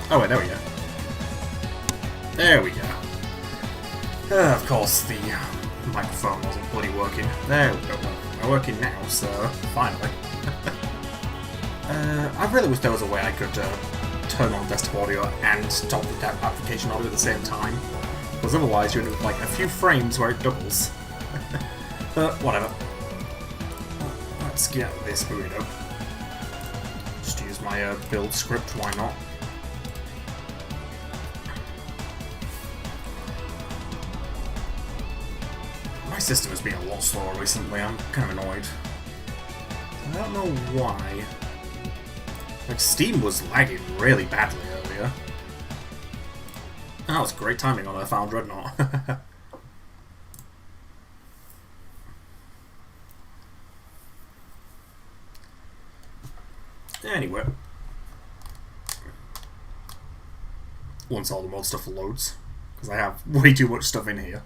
Oh wait, there we go. There we go. Of course, the microphone wasn't bloody working. There we go. They're working now, so finally. I really wish there was a way I could turn on desktop audio and top the application audio at the same time. Because otherwise you end up with like a few frames where it doubles. But whatever. Let's get this burrito. Just use my build script, why not? My system has been a lot slower recently, I'm kind of annoyed. I don't know why. Like, Steam was lagging really badly earlier. That was great timing on Earthbound Dreadnought. Anyway. Once all the mod stuff loads. Because I have way too much stuff in here.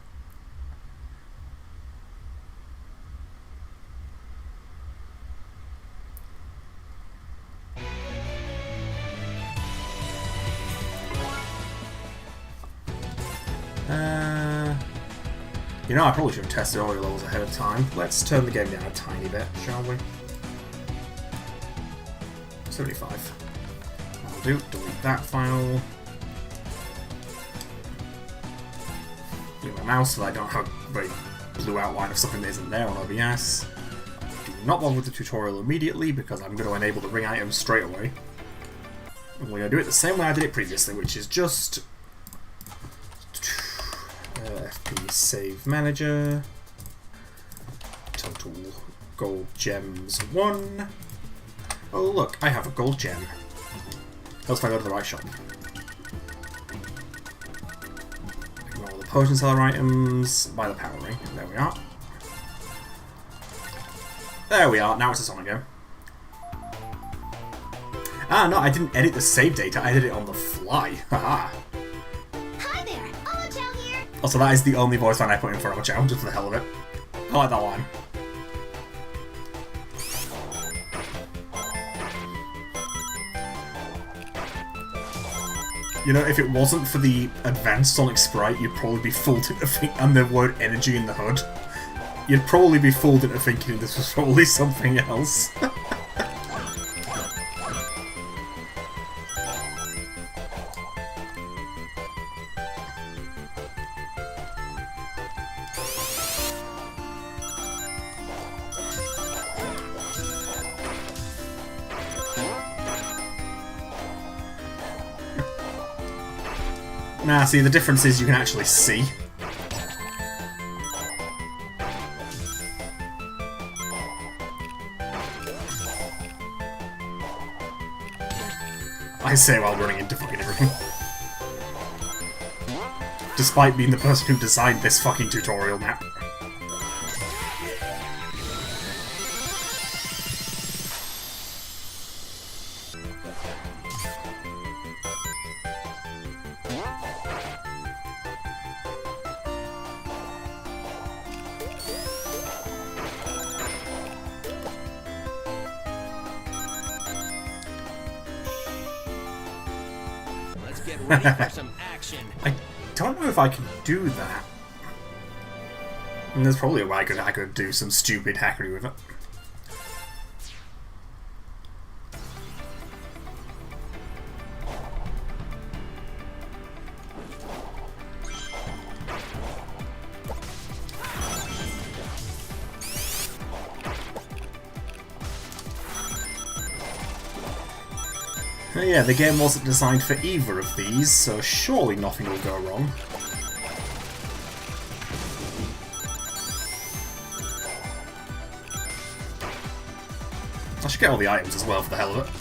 You know, I probably should have tested audio levels ahead of time. Let's turn the game down a tiny bit, shall we? 75. That'll do. Delete that file. Move my mouse so that I don't have a very blue outline of something that isn't there on OBS. Do not bother with the tutorial immediately because I'm going to enable the ring items straight away. And we're going to do it the same way I did it previously, which is just FP save manager, total gold gems 1. Oh look, I have a gold gem. Let's find out the right shop. Ignore the potion seller items, buy the power ring. There we are. There we are, now it's a song again. Ah no, I didn't edit the save data, I did it on the fly. Haha. Also, that is the only voice line I put in for Omochao, just for the hell of it. I like that line. You know, if it wasn't for the advanced Sonic sprite, you'd probably be fooled into thinking, and the word energy in the hood, you'd probably be fooled into thinking this was probably something else. Nah, see, the difference is you can actually see. I say while running into fucking everything. Despite being the person who designed this fucking tutorial map. Ready for some action. I don't know if I can do that. And there's probably a way I could do some stupid hackery with it. Yeah, the game wasn't designed for either of these, so surely nothing will go wrong. I should get all the items as well for the hell of it.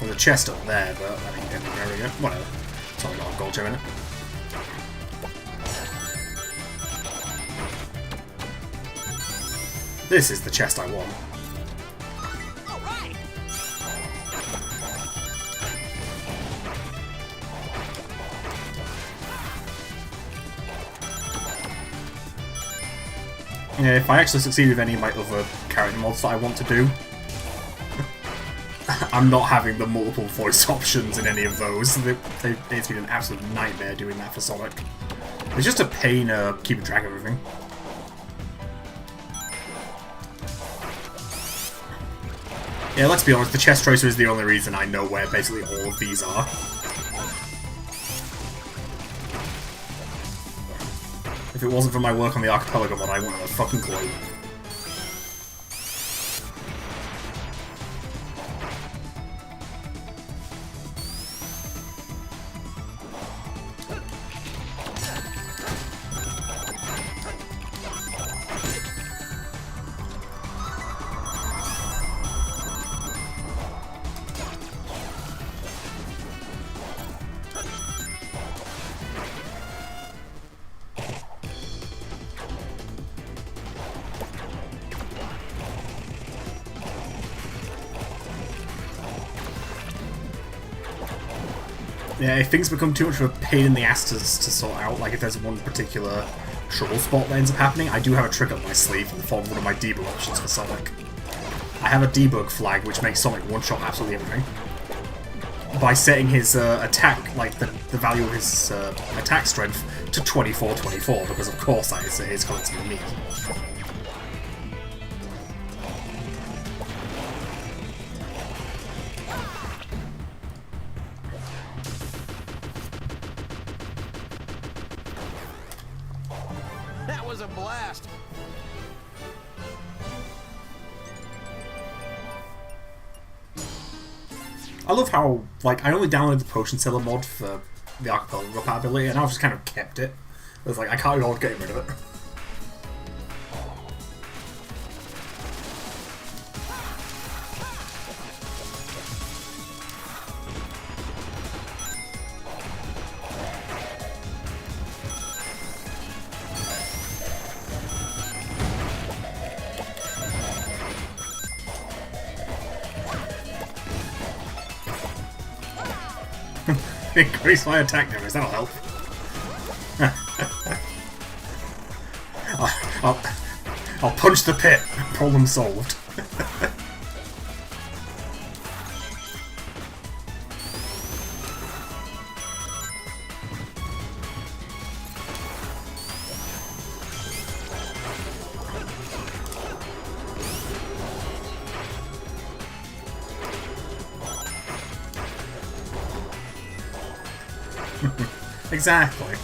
There's a chest up there, but I mean, there we go. Whatever. It's only got a gold gem in it. This is the chest I want. All right. Yeah, if I actually succeed with any of my other character mods that I want to do, I'm not having the multiple voice options in any of those. It's been an absolute nightmare doing that for Sonic. It's just a pain keeping track of everything. Yeah, let's be honest, the chest tracer is the only reason I know where basically all of these are. If it wasn't for my work on the Archipelago mod, I wouldn't have a fucking clue. Yeah, if things become too much of a pain in the ass to sort out, like if there's one particular trouble spot that ends up happening, I do have a trick up my sleeve in the form of one of my debug options for Sonic. I have a debug flag which makes Sonic one-shot absolutely everything. By setting his attack, like the value of his attack strength to 24/24, because of course that is because it's me. That was a blast. I love how, like, I only downloaded the Potion Seller mod for the Archipelago compatibility, and I've just kind of kept it. It was like, I can't be bothered getting rid of it. Increase my attack damage, that'll help. I'll punch the pit. Problem solved. Exactly.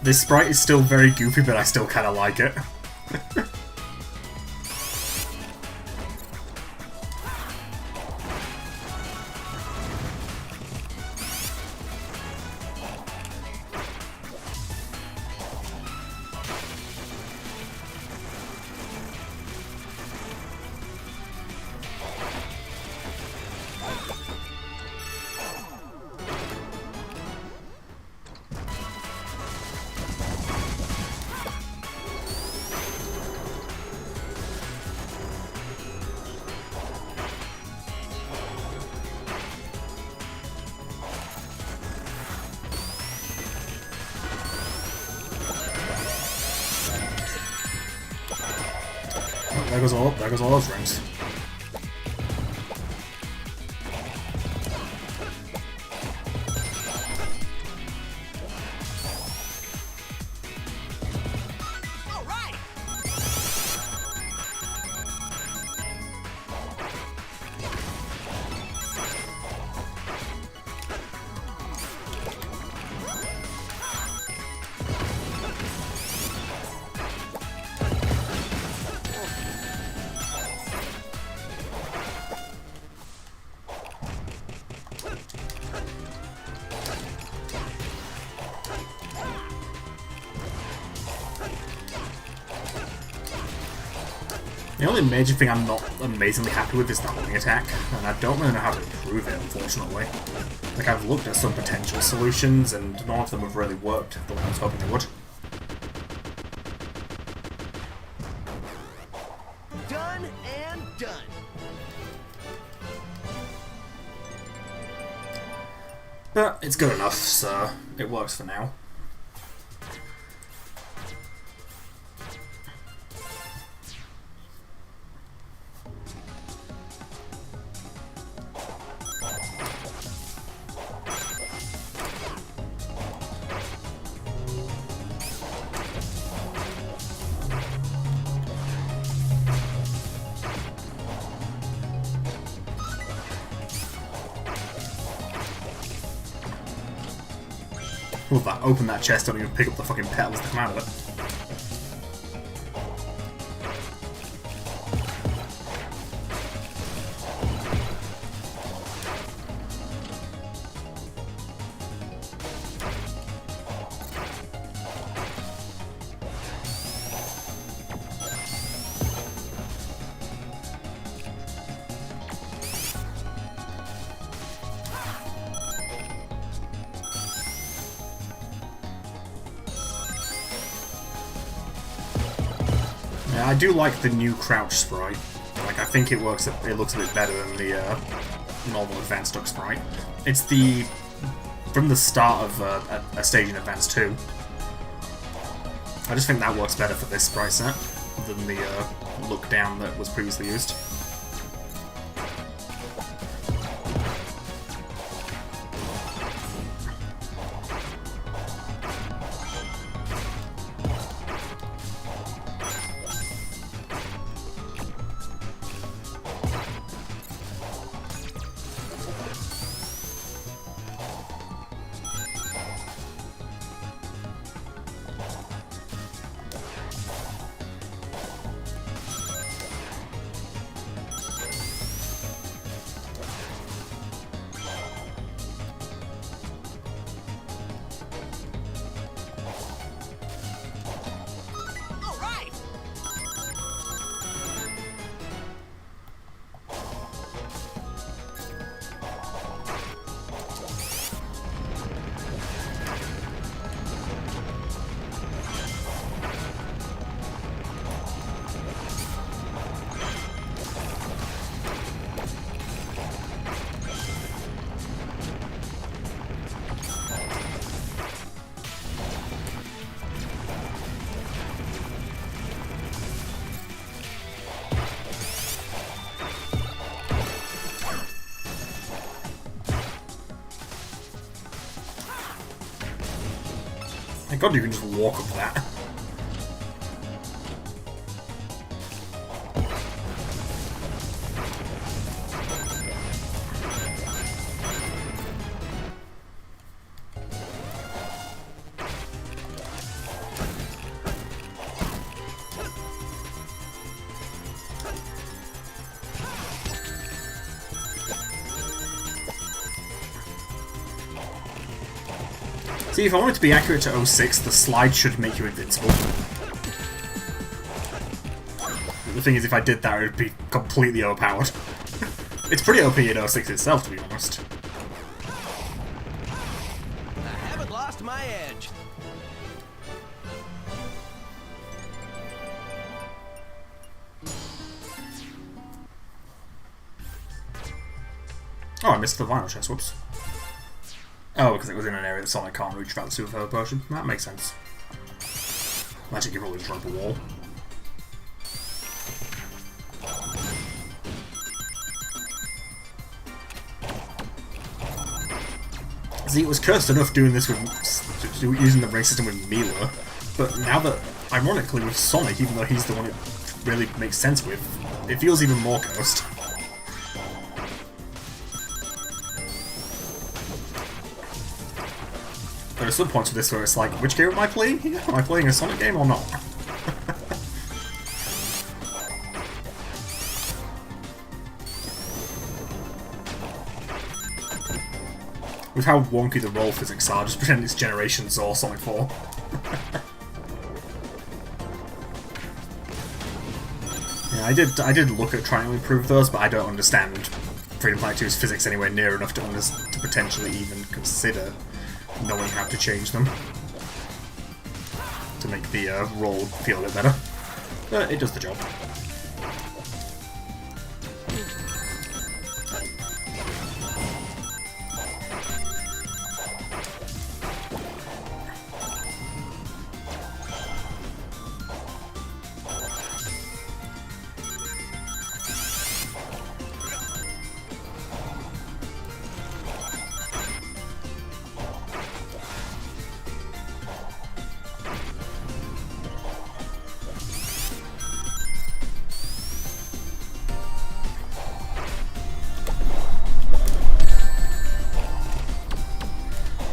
This sprite is still very goofy, but I still kind of like it. There goes all those rings. The only major thing I'm not amazingly happy with is the homing attack, and I don't really know how to improve it, unfortunately. Like, I've looked at some potential solutions, and none of them have really worked the way I was hoping they would. Done and done. But it's good enough, so it works for now. Love that. Open that chest, don't even pick up the fucking petals that come out of it. Yeah, I do like the new crouch sprite. Like, I think it looks a bit better than the normal Advanced Duck sprite. It's the from the start of a stage in Advance 2. I just think that works better for this sprite set than the look down that was previously used. All right. Thank God you can just walk up that. See, if I want it to be accurate to 06, the slide should make you invincible. The thing is, if I did that, it would be completely overpowered. It's pretty OP in 06 itself, to be honest. I haven't lost my edge. Oh, I missed the vinyl chest, whoops. Oh, because it was in an area that Sonic can't reach without the Super Power Potion. That makes sense. Magic, you probably just run up a wall. See, it was cursed enough doing this with using the ring system with Mila, but now that, ironically, with Sonic, even though he's the one it really makes sense with, it feels even more cursed. There are some points with this where it's like, which game am I playing here? Am I playing a Sonic game or not? With how wonky the roll physics are, just pretend it's Generations or Sonic 4. Yeah, I did look at trying to improve those, but I don't understand Freedom Planet 2's physics anywhere near enough to potentially even consider knowing how to change them to make the roll feel a bit better. But it does the job.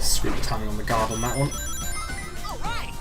Screw the timing on the guard on that one. All right.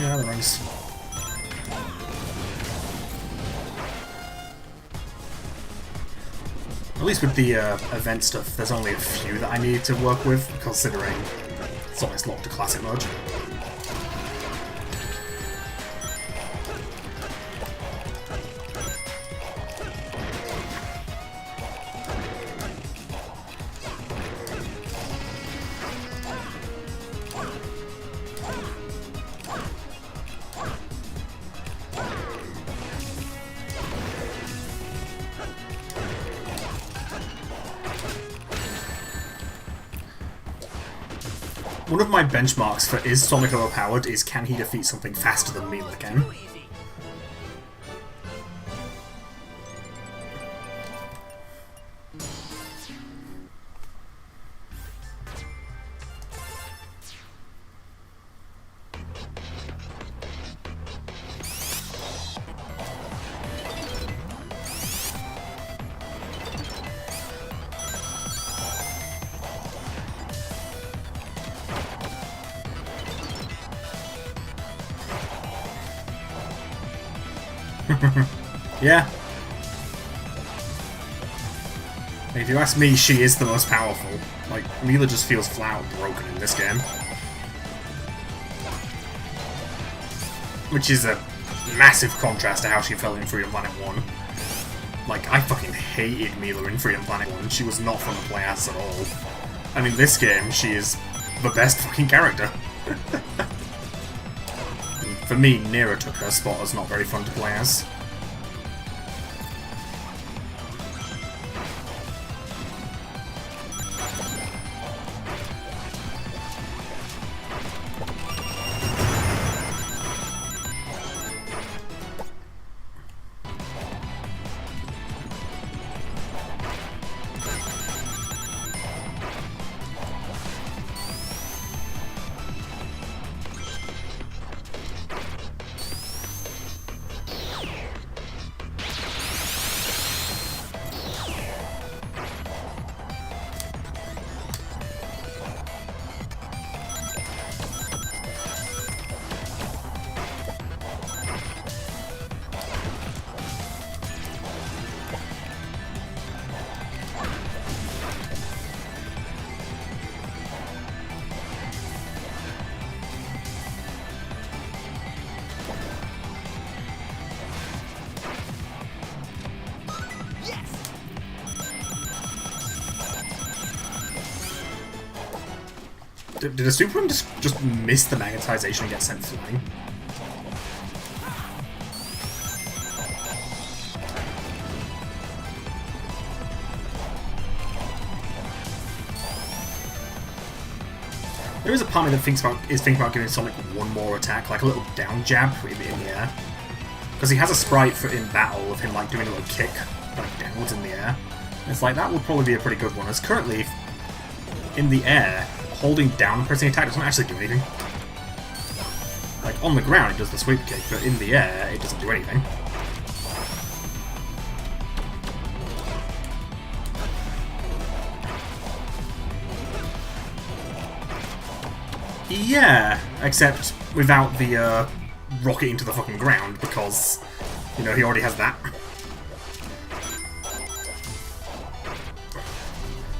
Yeah, the rings. At least with the event stuff, there's only a few that I need to work with, considering it's almost locked to classic mode. One of my benchmarks for is Sonic overpowered is can he defeat something faster than Mila can? Too easy. Yeah. If you ask me, she is the most powerful. Like, Mila just feels flat out broken in this game. Which is a massive contrast to how she felt in Freedom Planet 1. Like, I fucking hated Mila in Freedom Planet 1. She was not fun to play as at all. And in this game, she is the best fucking character. For me, Nera took her spot as not very fun to play as. Did a Superman just miss the magnetization and get sent flying? There is a part of me that is thinking about giving Sonic one more attack, like a little down jab in the air. Because he has a sprite for in battle of him like doing a little kick like downwards in the air. And it's like that would probably be a pretty good one, as currently in the air, holding down and pressing attack doesn't actually do anything. Like, on the ground it does the sweep kick, but in the air it doesn't do anything. Yeah, except without the rocket into the fucking ground, because, you know, he already has that.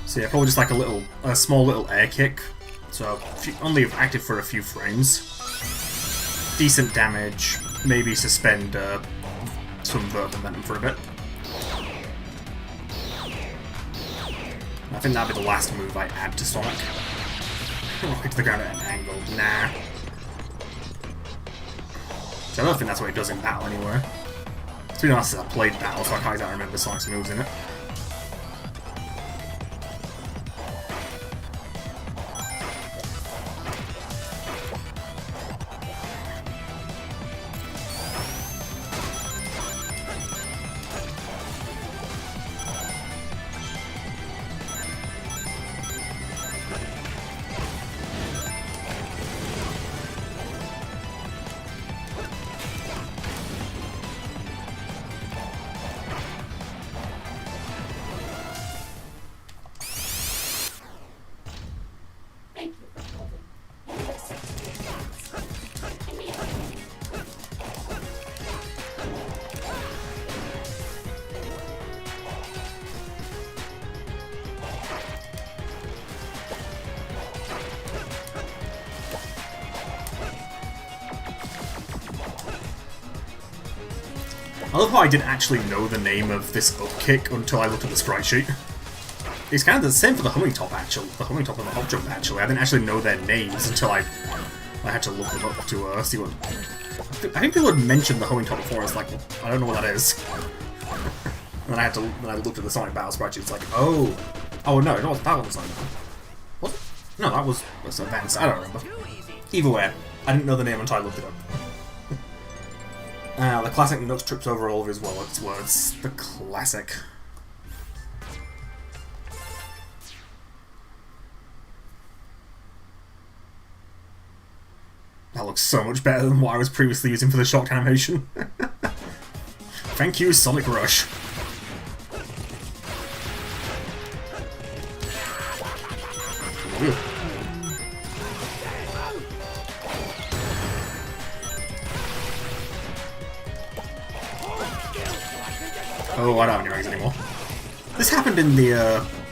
So yeah, probably just like a small little air kick. So only active for a few frames. Decent damage. Maybe suspend some vert momentum for a bit. I think that'd be the last move I add to Sonic. Rocket to the ground at an angle. Nah. So I don't think that's what he does in battle anywhere. It's been honest, since I played battle, so I can't exactly remember Sonic's moves in it. I love how I didn't actually know the name of this up kick until I looked at the sprite sheet. It's kind of the same for the Humming Top, actually. The Humming Top and the Hop Jump, actually. I didn't actually know their names until I had to look them up to see what... I think people had mentioned the Humming Top before, I was like, I don't know what that is. And then I looked at the Sonic Battle sprite sheet, it's like, oh! Oh no, that wasn't Sonic Battle. Was it? No, that was Advanced, I don't remember. Either way, I didn't know the name until I looked it up. The classic Nux trips over all of his words. The classic. That looks so much better than what I was previously using for the shocked animation. Thank you, Sonic Rush. Ooh. Oh, I don't have any rings anymore. This happened in the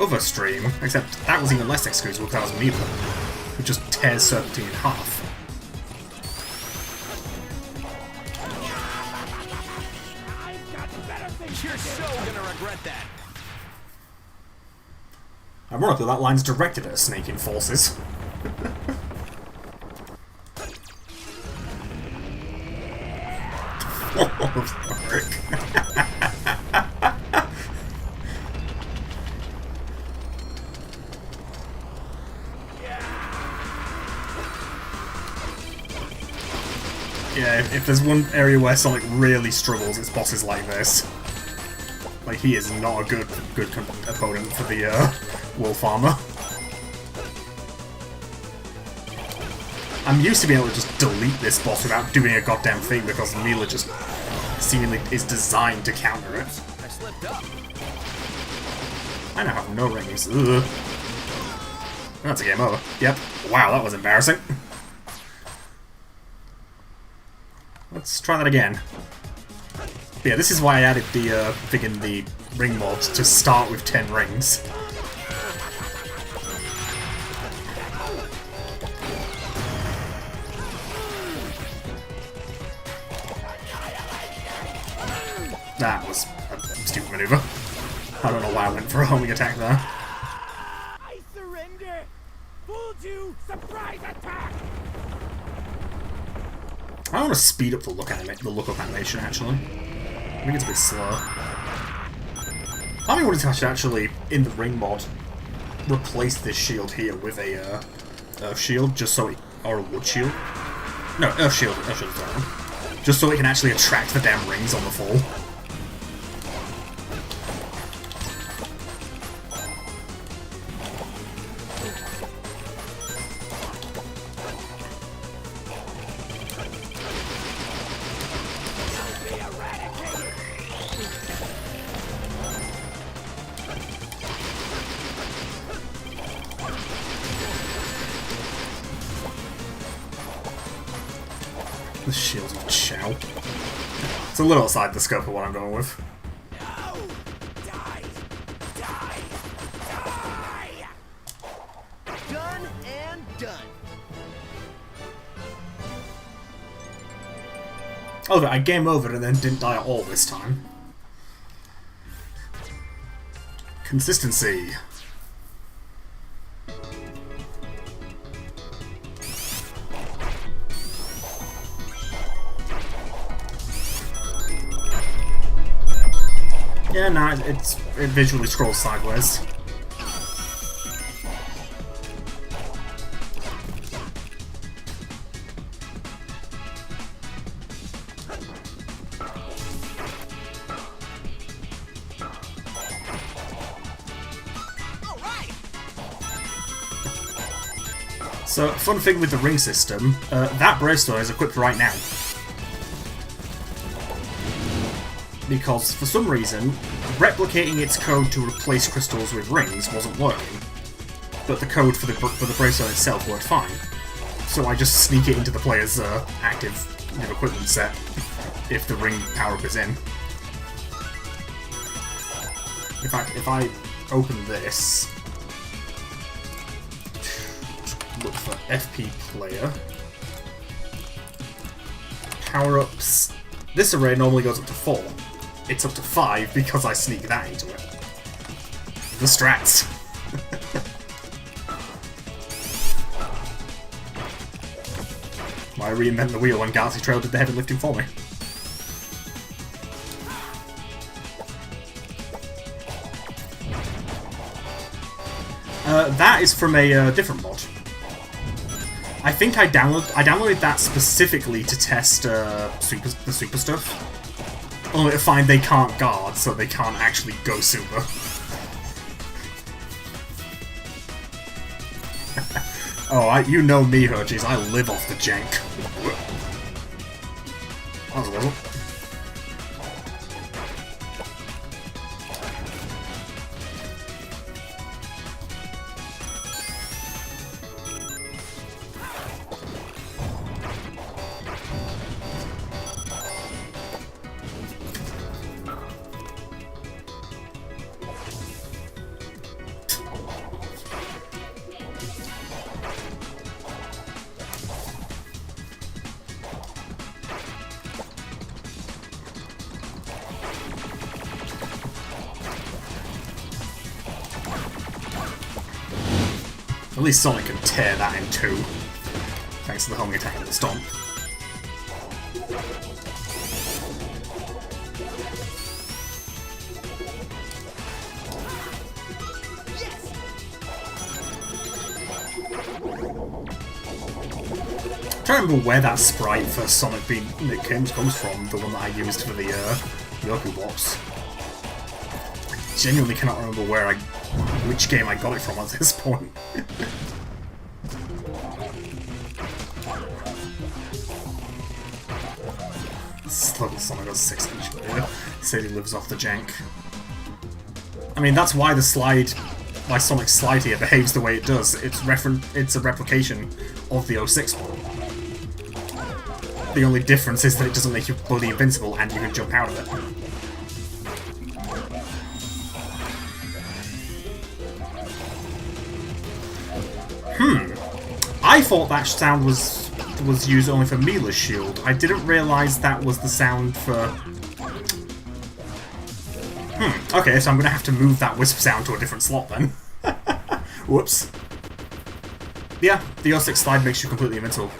other stream, except that was even less excusable because that was Mila, who just tears Serpentine in half. You're so gonna regret that. Ironically, that line's directed at Snake in Forces. Oh, frick. Yeah, if there's one area where Sonic really struggles, it's bosses like this. Like, he is not a good opponent for the Wolf Armor. I'm used to being able to just delete this boss without doing a goddamn thing because Mila just seemingly is designed to counter it. I slipped up. I now have no rings. Ugh. That's a game over. Yep. Wow, that was embarrassing. Let's try that again. But yeah, this is why I added the thing in the ring mod to start with 10 rings. That was a stupid maneuver. I don't know why I went for a homing attack there. I surrender! Fooled you! Surprise attack! I want to speed up the look-up animation, actually. I think it's a bit slow. I wanted to actually, in the ring mod, replace this shield here with a Earth shield, just so it... or a wood shield. No, Earth shield is that one. Just so it can actually attract the damn rings on the fall. The Shield of Chao. It's a little outside the scope of what I'm going with. No! Die! Die! Die! Done and done. Oh, I game over and then didn't die at all this time. Consistency. Yeah, no, it visually scrolls sideways. So, fun thing with the ring system, that Bravestone is equipped right now. Because, for some reason, replicating its code to replace crystals with rings wasn't working. But the code for the Bravestone itself worked fine. So I just sneak it into the player's active equipment set, if the ring power-up is in. In fact, if I open this... look for FP player. Power-ups. This array normally goes up to 4. It's up to 5 because I sneak that into it. The strats. Why reinvent the wheel when Galaxy Trail did the heavy lifting for me? That is from a different mod. I think I downloaded that specifically to test the super stuff. Only to find they can't guard, so they can't actually go super. Oh, you know me, Herges. I live off the jank. That was a little. At least Sonic can tear that in two, thanks to the homing attack and the stomp. I'm trying to remember where that sprite for Sonic Beam comes from, the one that I used for the Yoku box. I genuinely cannot remember which game I got it from at this point. Level Sonic has 6 HP. Sadie lives off the jank. I mean, that's why why Sonic's slide here behaves the way it does. It's a replication of the 06 one. The only difference is that it doesn't make you bloody invincible and you can jump out of it. I thought that sound was used only for Mila's shield. I didn't realise that was the sound for... Okay, so I'm going to have to move that Wisp sound to a different slot then. Whoops. Yeah, the 06 slide makes you completely invincible.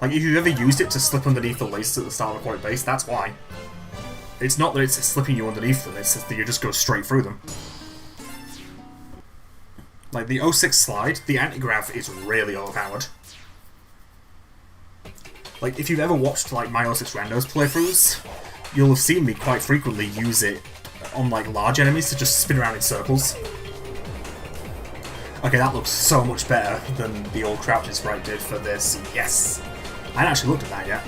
Like, if you've ever used it to slip underneath the laces at the start of a point base, that's why. It's not that it's slipping you underneath them, it's that you just go straight through them. Like, the 06 slide, the anti-grav is really overpowered. Like, if you've ever watched, like, my 06 Randos playthroughs, you'll have seen me quite frequently use it on, like, large enemies to just spin around in circles. Okay, that looks so much better than the old crouching sprite did for this. Yes! I hadn't actually looked at that yet.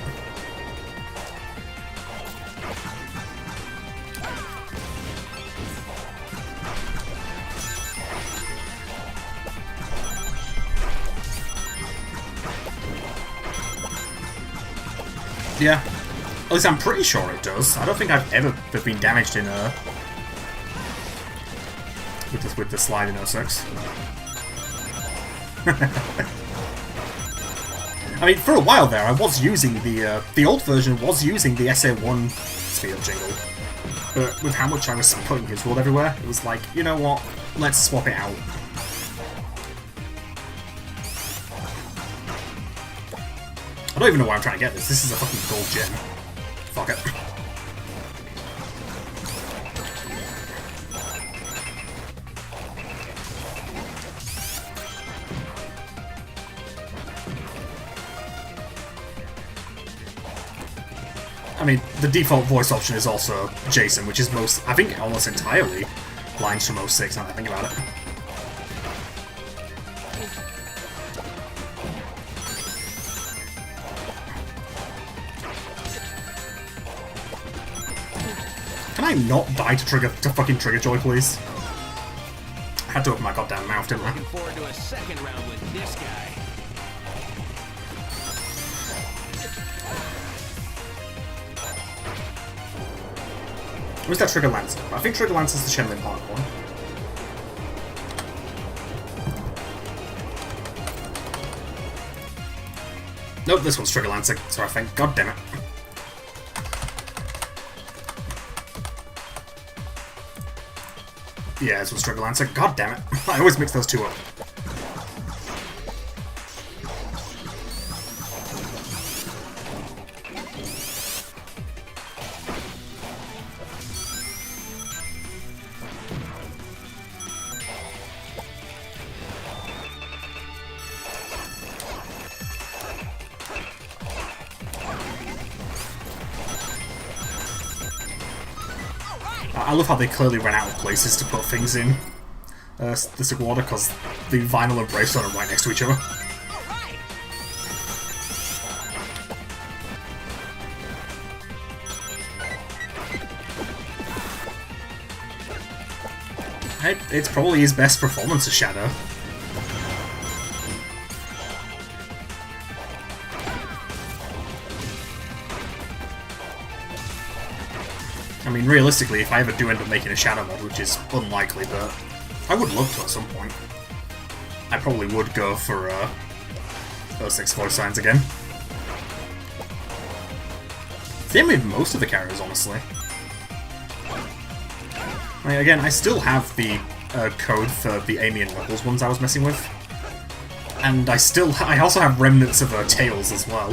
Yeah. At least I'm pretty sure it does. I don't think I've ever been damaged in with the slide in 06. I mean, for a while there, I was using the old version was using the SA1 speed up jingle, but with how much I was putting his world everywhere, it was like, you know what? Let's swap it out. I don't even know why I'm trying to get this. This is a fucking gold gem. Fuck it. I mean, the default voice option is also Jason, which is I think almost entirely lines from 06, now that I think about it. Can I not die to fucking Trigger Joy, please? I had to open my goddamn mouth, didn't I? Looking forward to a second round with this guy. Where's that Trigger Lancer? I think Trigger Lancer's the Shenlong Park one. Nope, this one's Trigger Lancer, so I think. God damn it. Yeah, this one's Trigger Lancer. God damn it. I always mix those two up. I love how they clearly ran out of places to put things in the Sigwater, because the Vinyl and Bravestone are right next to each other. It's probably his best performance as Shadow. I mean, realistically, if I ever do end up making a Shadow mod, which is unlikely, but I would love to at some point, I probably would go for 06 voice lines again. Same with most of the characters, honestly. I mean, again, I still have the code for the Amy and Knuckles ones I was messing with, and I also have remnants of Tails as well.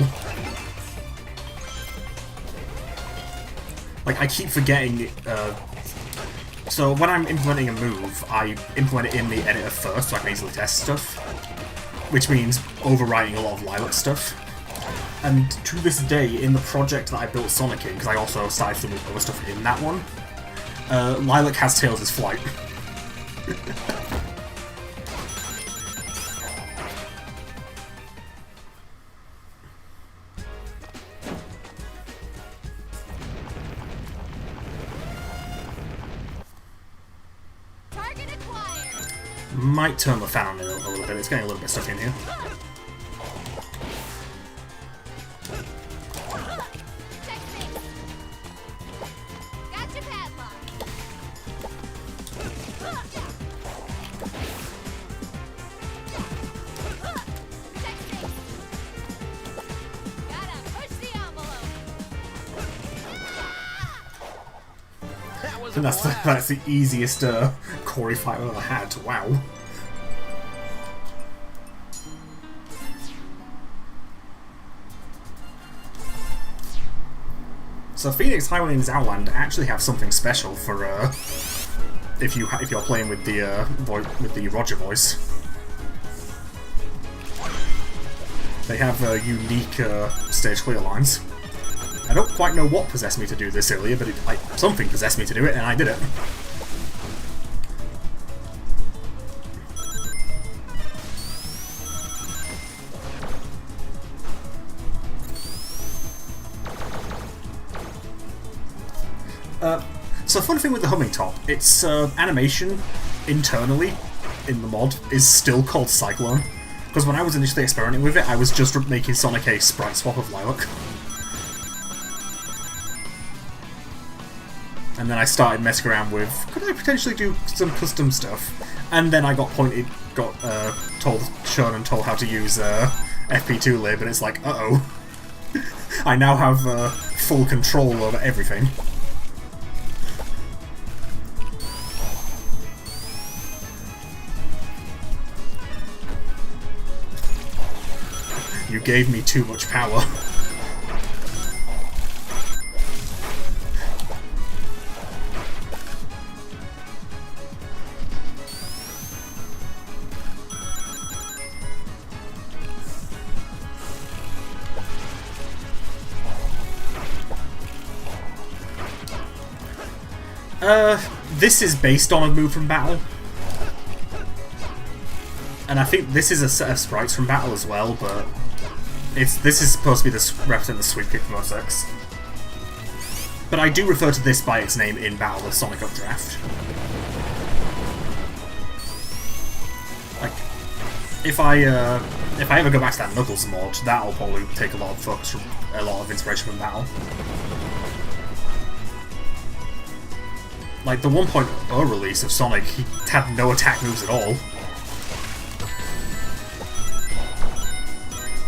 Like, I keep forgetting, so when I'm implementing a move, I implement it in the editor first so I can easily test stuff, which means overwriting a lot of Lilac stuff. And to this day, in the project that I built Sonic in, because I also started filming other stuff in that one, Lilac has Tails' flight. Might turn the fan on a little bit, it's getting a little bit stuffy in here. Gotcha, padlock. Gotta push the envelope. That was a And that's the easiest Corey fight I've ever had, wow. So Phoenix, Highway, and Zowland actually have something special for if you're playing with the Roger voice. They have unique stage clear lines. I don't quite know what possessed me to do this earlier, but something possessed me to do it, and I did it. So fun thing with the Humming Top, its animation internally in the mod is still called Cyclone, because when I was initially experimenting with it, I was just making Sonic a sprite swap of Lilac. And then I started messing around with, could I potentially do some custom stuff? And then I got shown and told how to use FP2 lib, and it's like, uh-oh. I now have full control over everything. You gave me too much power. This is based on a move from Battle. And I think this is a set of sprites from Battle as well, but this is supposed to be represent the sweep kick from OS. But I do refer to this by its name in Battle, the Sonic Updraft. Like, if I ever go back to that Knuckles mod, that'll probably take a lot of focus from a lot of inspiration from Battle. Like, the 1.0 release of Sonic, he had no attack moves at all.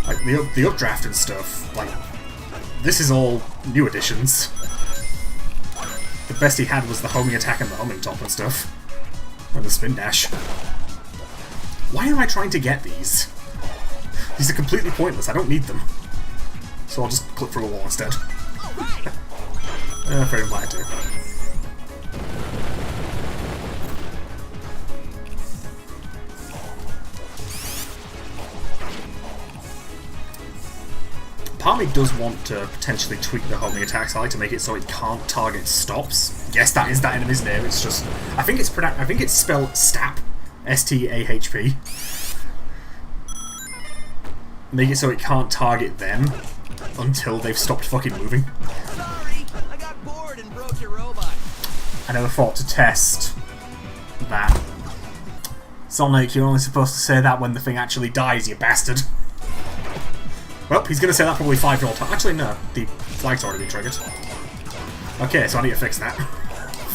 Like, the updraft and stuff, like, this is all new additions. The best he had was the homing attack and the homing top and stuff. And the spin dash. Why am I trying to get these? These are completely pointless, I don't need them. So I'll just clip through a wall instead. Very glad to. Part of me does want to potentially tweak the homing attacks I like to make it so it can't target stops. Yes, that is that enemy's name. It's just I think it's spelled Stap, S-T-A-H-P. Make it so it can't target them until they've stopped fucking moving. Sorry, I got bored and broke your robot. I never thought to test that. Sonic, you're only supposed to say that when the thing actually dies, you bastard. Well, he's going to say that probably 5 more times. Actually, no. The flag's already been triggered. Okay, so I need to fix that.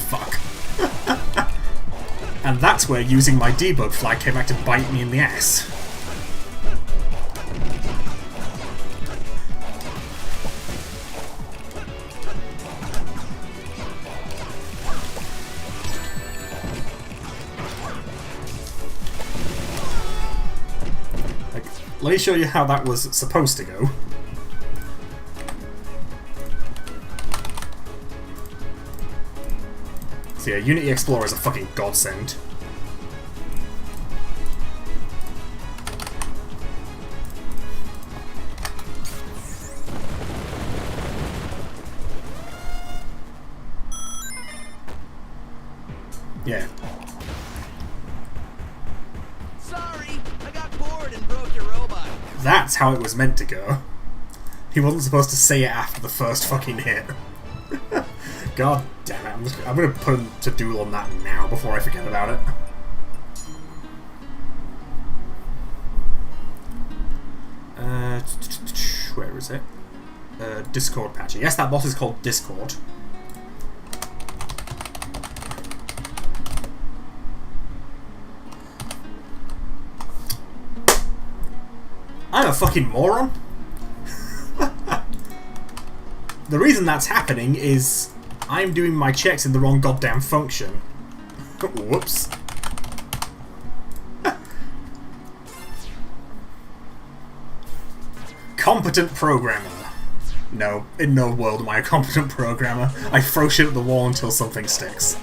Fuck. And that's where using my debug flag came back to bite me in the ass. Let me show you how that was supposed to go. So yeah, Unity Explorer is a fucking godsend. Yeah. Sorry, I got bored and broke your robot. That's how it was meant to go. He wasn't supposed to say it after the first fucking hit. God damn it, I'm gonna put him to duel on that now before I forget about it. Where is it? Discord patcher. Yes, that boss is called Discord. I'm a fucking moron. The reason that's happening is I'm doing my checks in the wrong goddamn function. Whoops. Competent programmer. No, in no world am I a competent programmer. I throw shit at the wall until something sticks.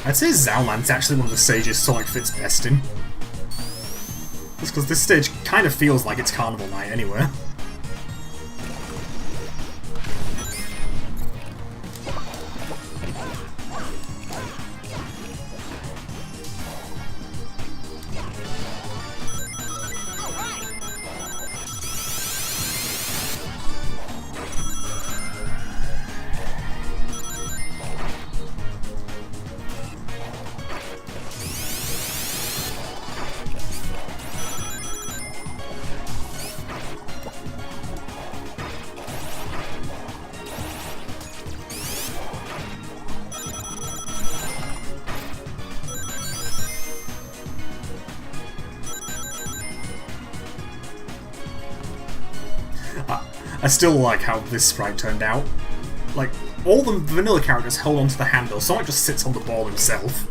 I'd say Zauland's actually one of the stages Sonic fits best in. Just because this stage kind of feels like it's Carnival Night anyway. I still like how this sprite turned out. Like, all the vanilla characters hold onto the handle, Sonic just sits on the ball himself.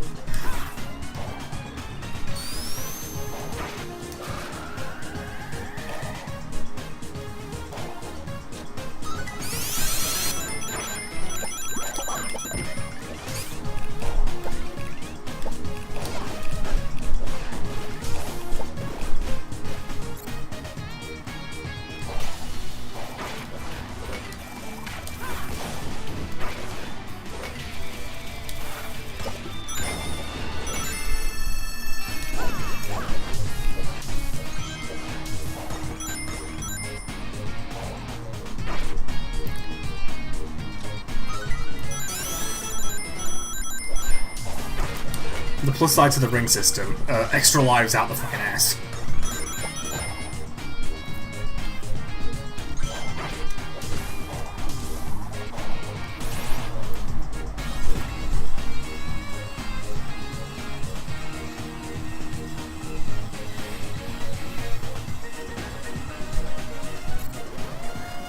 The plus side to the ring system, extra lives out the fucking ass.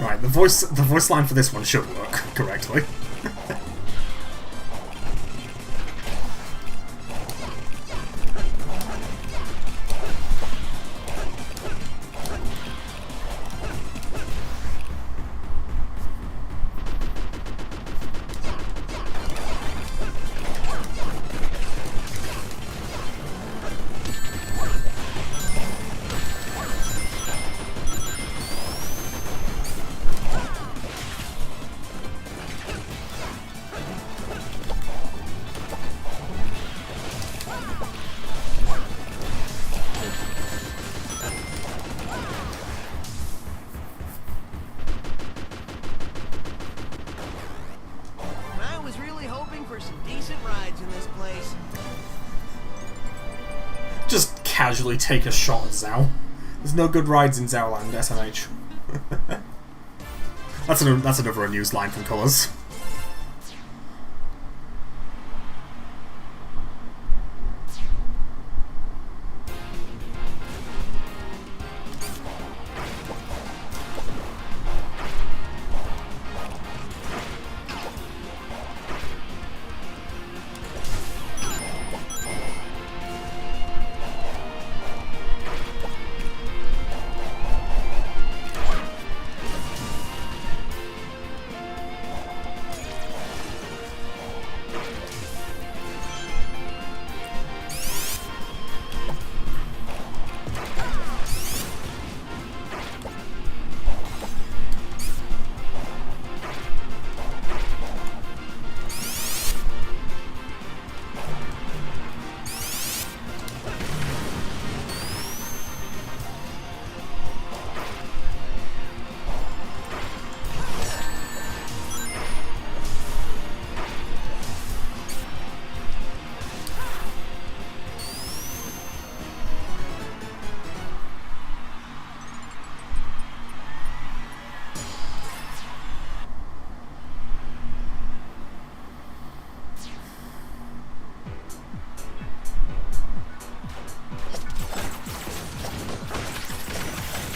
Right, the voice line for this one should work correctly. I was really hoping for some decent rides in this place. Just casually take a shot at Zao. There's no good rides in Zaoland, SMH. That's another unused line from Colours.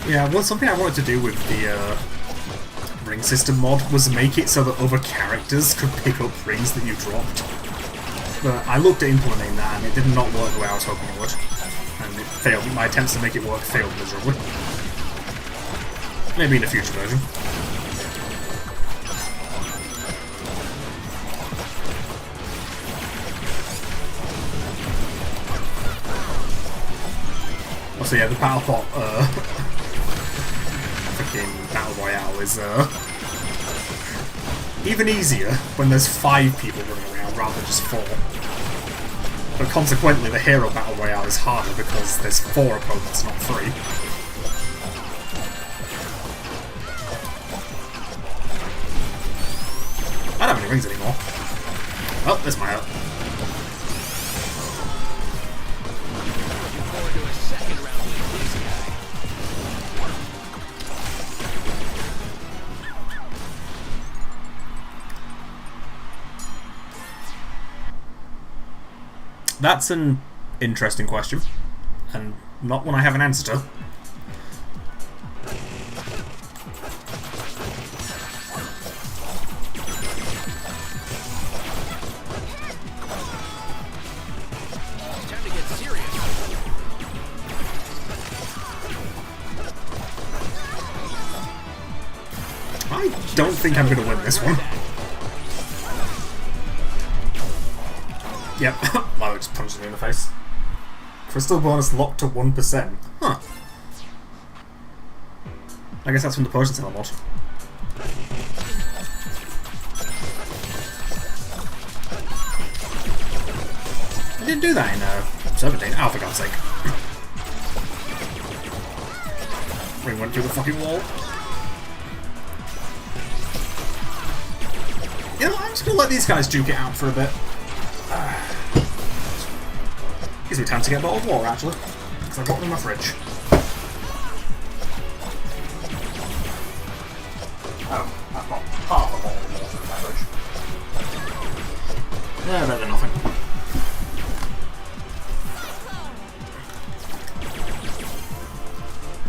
Yeah, well, something I wanted to do with the ring system mod was make it so that other characters could pick up rings that you dropped. But I looked at implementing that and it did not work the way I was hoping it would. And it failed. My attempts to make it work failed miserably. Maybe in a future version. Also, yeah, the Battle Pot, freaking Battle Royale is, even easier when there's 5 people running around rather than just 4. But consequently, the Hero Battle Royale is harder because there's 4 opponents, not 3. I don't have any rings anymore. Oh, there's my hurt. Forward to a second round with this guy. That's an interesting question, and not one I have an answer to. I don't think I'm gonna win this one. Yep, Lilo just punches me in the face. Crystal bonus locked to 1%. Huh. I guess that's from the potion seller mod. I didn't do that in Serpentine. Oh, for God's sake. Ring went through the fucking wall. You know, I'm just gonna let these guys duke it out for a bit. Gives me time to get a bottle of water, actually. Because I've got them in my fridge. Oh, I've got half a bottle of water in my fridge. Yeah, better than nothing.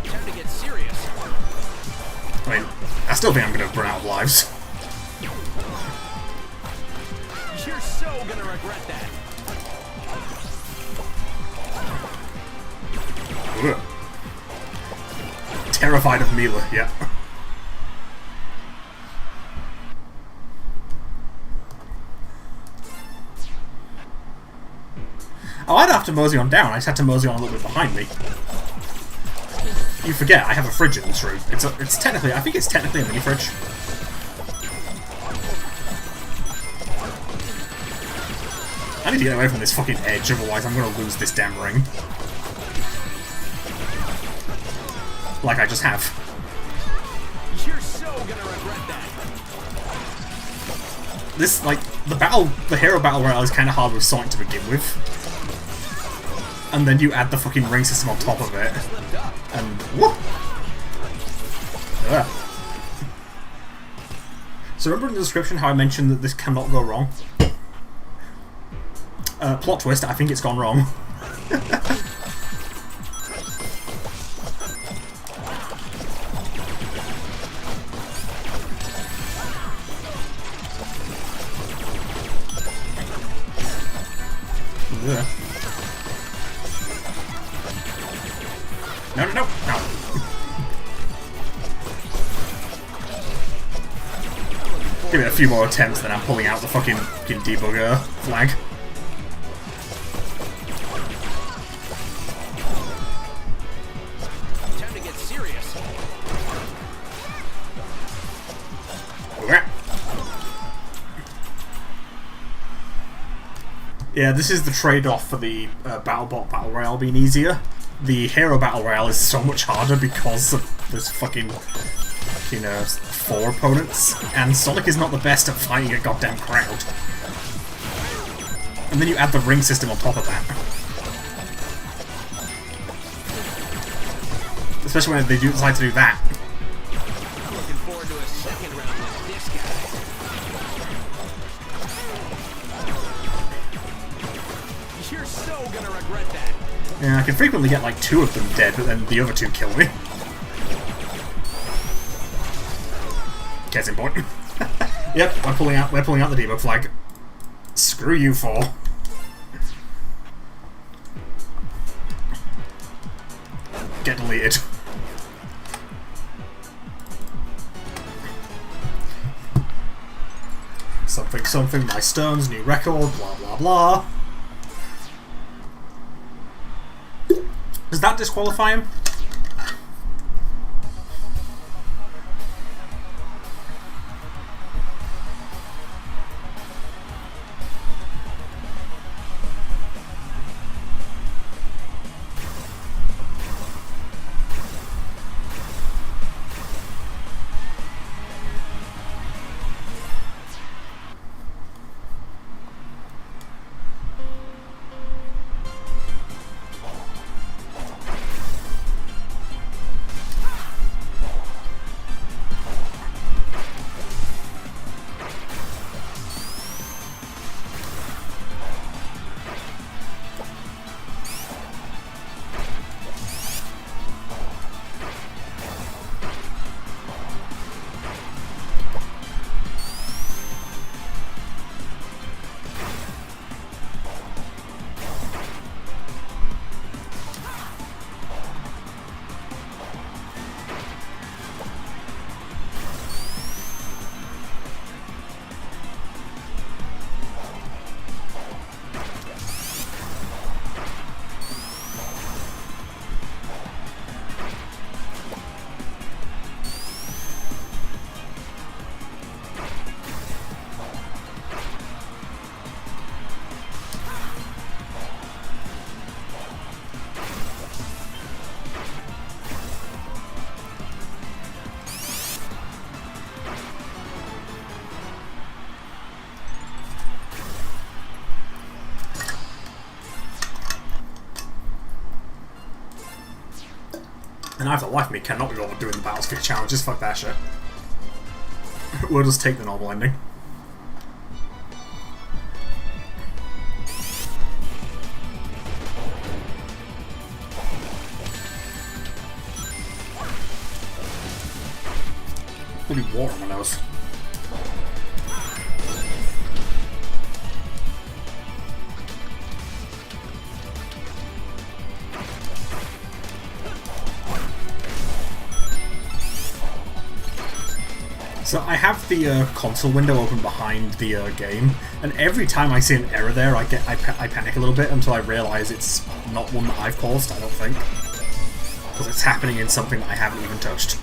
Time to get serious. I mean, I still think I'm going to run out of lives. You're so gonna regret that. Ugh. Terrified of Mila, yeah. Oh, I'd have to mosey on down. I just had to mosey on a little bit behind me. You forget, I have a fridge in this room. It's technically, I think it's technically a mini fridge. I need to get away from this fucking edge, otherwise I'm gonna lose this damn ring. Like I just have. You're so gonna regret that. This, like, the hero battle royale is kind of hard with Sonic to begin with. And then you add the fucking ring system on top of it. And, whoop! Ugh. So remember in the description how I mentioned that this cannot go wrong? Plot twist, I think it's gone wrong. Ugh. No, no, no, no. Give it a few more attempts, then I'm pulling out the fucking debugger flag. Time to get serious. Yeah, this is the trade-off for the BattleBot Battle Royale being easier. The Hero Battle Royale is so much harder because of this fucking, you know, 4 opponents, and Sonic is not the best at fighting a goddamn crowd. And then you add the ring system on top of that. Especially when they do decide to do that. I'm looking forward to a second round with this guy. You're so gonna regret that. Yeah, I can frequently get like 2 of them dead, but then the other 2 kill me. Case in point. Yep, we're pulling out the debug flag. Screw you 4. Get deleted. Something, something, my stones, new record, blah blah blah. Does that disqualify him? And I, for the life of me, cannot be bothered doing the Battlefield challenges. Fuck that shit. We'll just take the normal ending. Bloody water on my nose. So I have the console window open behind the game, and every time I see an error there, I panic a little bit until I realise it's not one that I've caused. I don't think, because it's happening in something that I haven't even touched.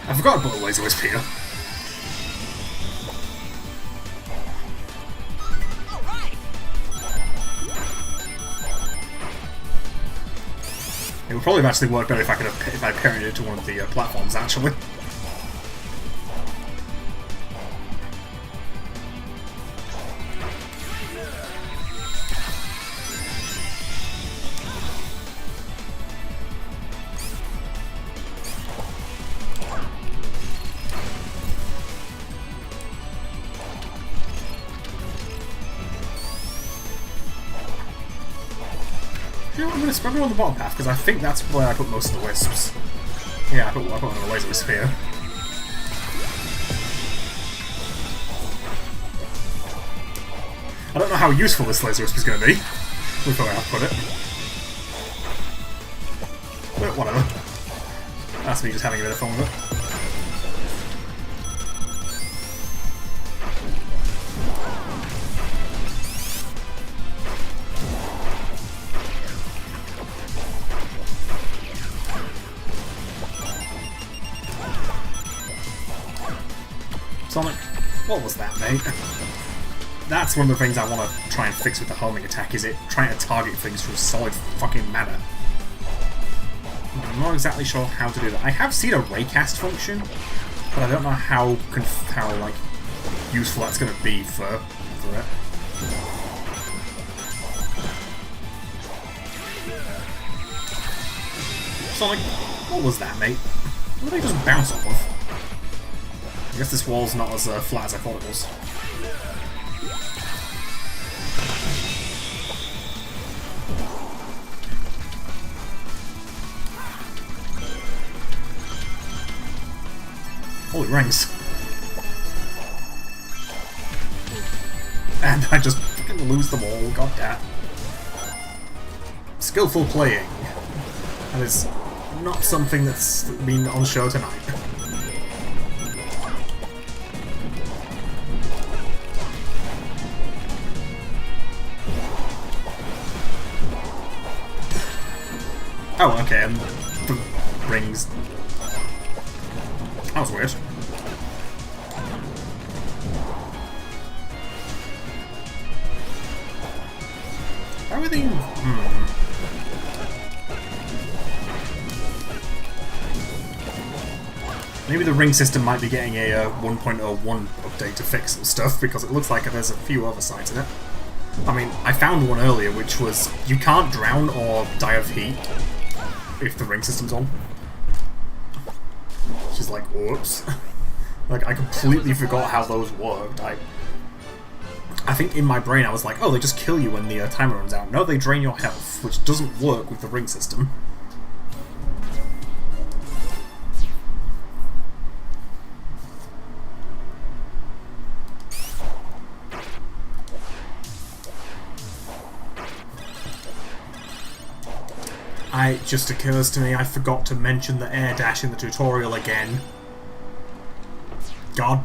I forgot about the laser wisp here. It would probably have actually worked better if I parried it to one of the platforms, actually. You know, I'm going to scrub on the bottom path, because I think that's where I put most of the wisps. Yeah, I put one of the laser wisp here. I don't know how useful this laser wisp is going to be, with the way I've put it. But whatever. That's me just having a bit of fun with it. Sonic, what was that, mate? That's one of the things I want to try and fix with the homing attack, is it trying to target things from solid fucking matter. I'm not exactly sure how to do that. I have seen a raycast function, but I don't know how like useful that's going to be for it. Sonic, what was that, mate? What did they just bounce off of? I guess this wall's not as flat as I thought it was. Holy rings. And I just fucking lose them all, goddamn. Skillful playing. That is not something that's been on show tonight. Oh, okay, and the rings. That was weird. How are they? Maybe the ring system might be getting a 1.01 update to fix some stuff, because it looks like there's a few oversights in it. I mean, I found one earlier which was you can't drown or die of heat if the ring system's on. Which is like, whoops. Like, I completely forgot how those worked. I I think in my brain I was like, oh, they just kill you when the timer runs out. No, they drain your health, which doesn't work with the ring system. It just occurs to me I forgot to mention the air dash in the tutorial again. God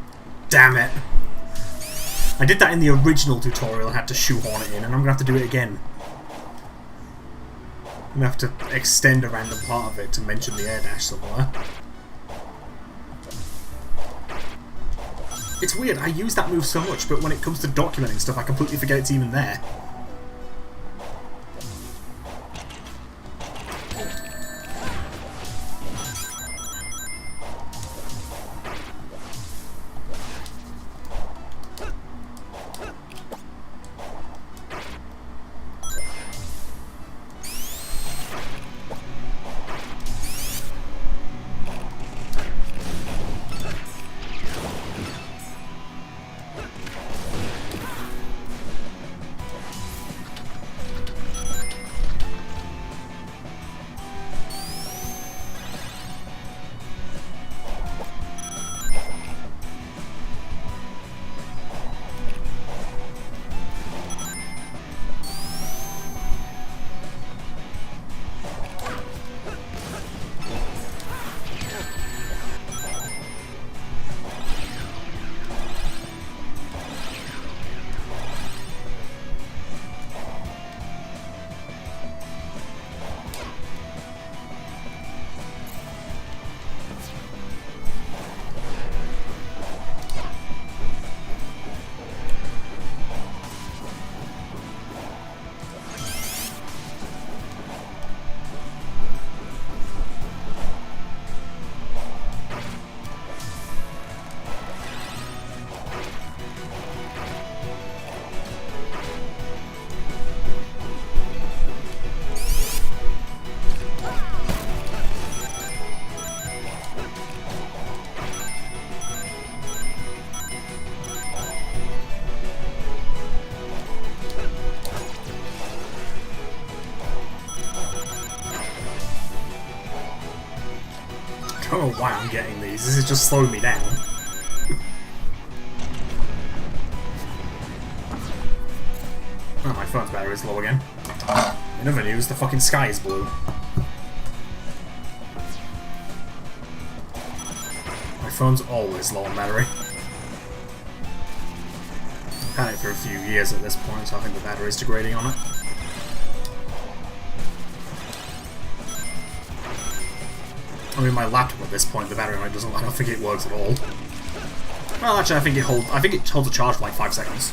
damn it. I did that in the original tutorial, I had to shoehorn it in, and I'm gonna have to do it again. I'm gonna have to extend a random part of it to mention the air dash somewhere. It's weird, I use that move so much, but when it comes to documenting stuff, I completely forget it's even there. I don't know why I'm getting these, this is just slowing me down. Oh, my phone's battery is low again. In other news, the fucking sky is blue. My phone's always low on battery. I've had it for a few years at this point, so I think the battery's degrading on it. I mean, my laptop at this point, the battery on it doesn't. I don't think it works at all. Well, actually, I think it holds a charge for like 5 seconds.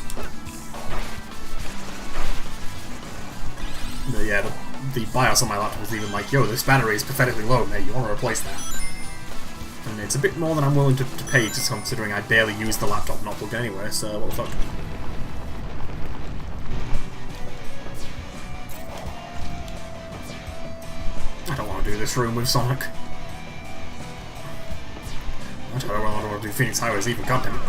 But yeah, the BIOS on my laptop was even like, yo, this battery is pathetically low, mate. You want to replace that? And it's a bit more than I'm willing to pay, just considering I barely use the laptop not plugged anyway. So what the fuck? I don't want to do this room with Sonic. I don't know whether I want to do Phoenix Highways even, goddamn it.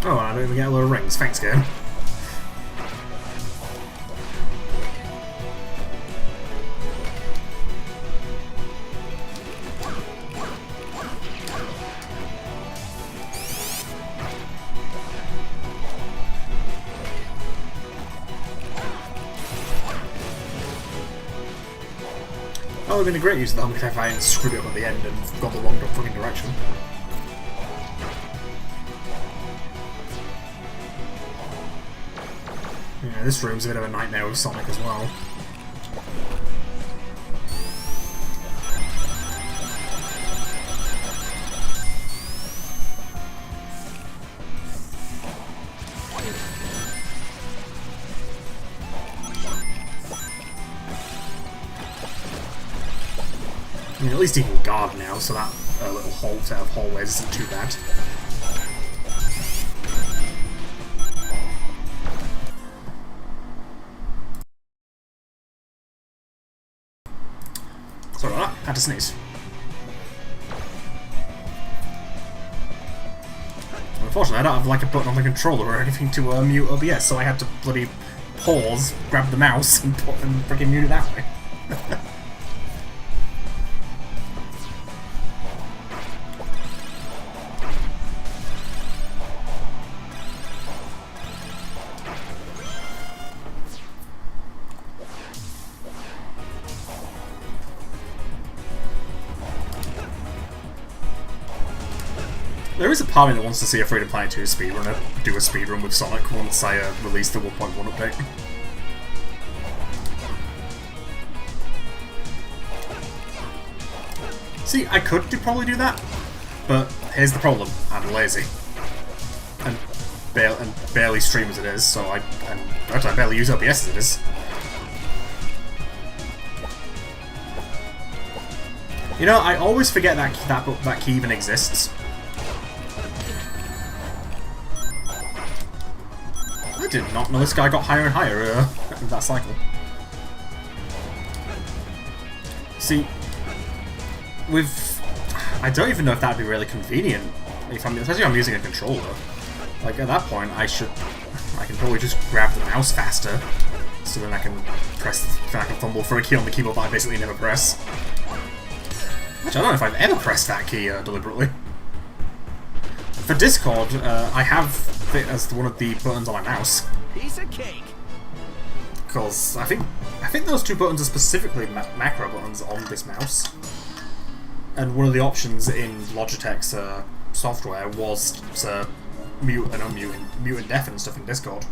Oh, I don't even get a lot of rings. Thanks, game. Oh, it would have been a great use of the helmet if I hadn't screwed it up at the end and got the wrong fucking direction. Yeah, this room's a bit of a nightmare with Sonic as well. I mean, at least he can guard now, so that little hole set of hallways isn't too bad. Sorry about that, had to sneeze. Unfortunately, I don't have like a button on the controller or anything to mute OBS, so I had to bloody pause, grab the mouse, and freaking mute it that way. There is a part of me that wants to see a Freedom Planet 2 speedrunner do a speedrun with Sonic once I release the 1.1 update. See, I could probably do that, but here's the problem: I'm lazy, and barely stream as it is. So I barely use OBS as it is. You know, I always forget that key even exists. I did not know this guy got higher and higher in that cycle. See, I don't even know if that'd be really convenient, especially if I'm using a controller. Like, at that point, I can probably just grab the mouse faster, so then I can fumble for a key on the keyboard that I basically never press. Actually, I don't know if I've ever pressed that key deliberately. For Discord, I have it as one of the buttons on my mouse. Piece of cake. Because I think those two buttons are specifically macro buttons on this mouse. And one of the options in Logitech's software was to mute and unmute, mute and deafen stuff in Discord.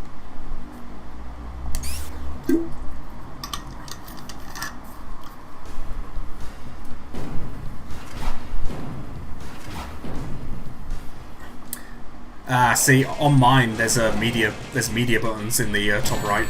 See, on mine there's media buttons in the top right.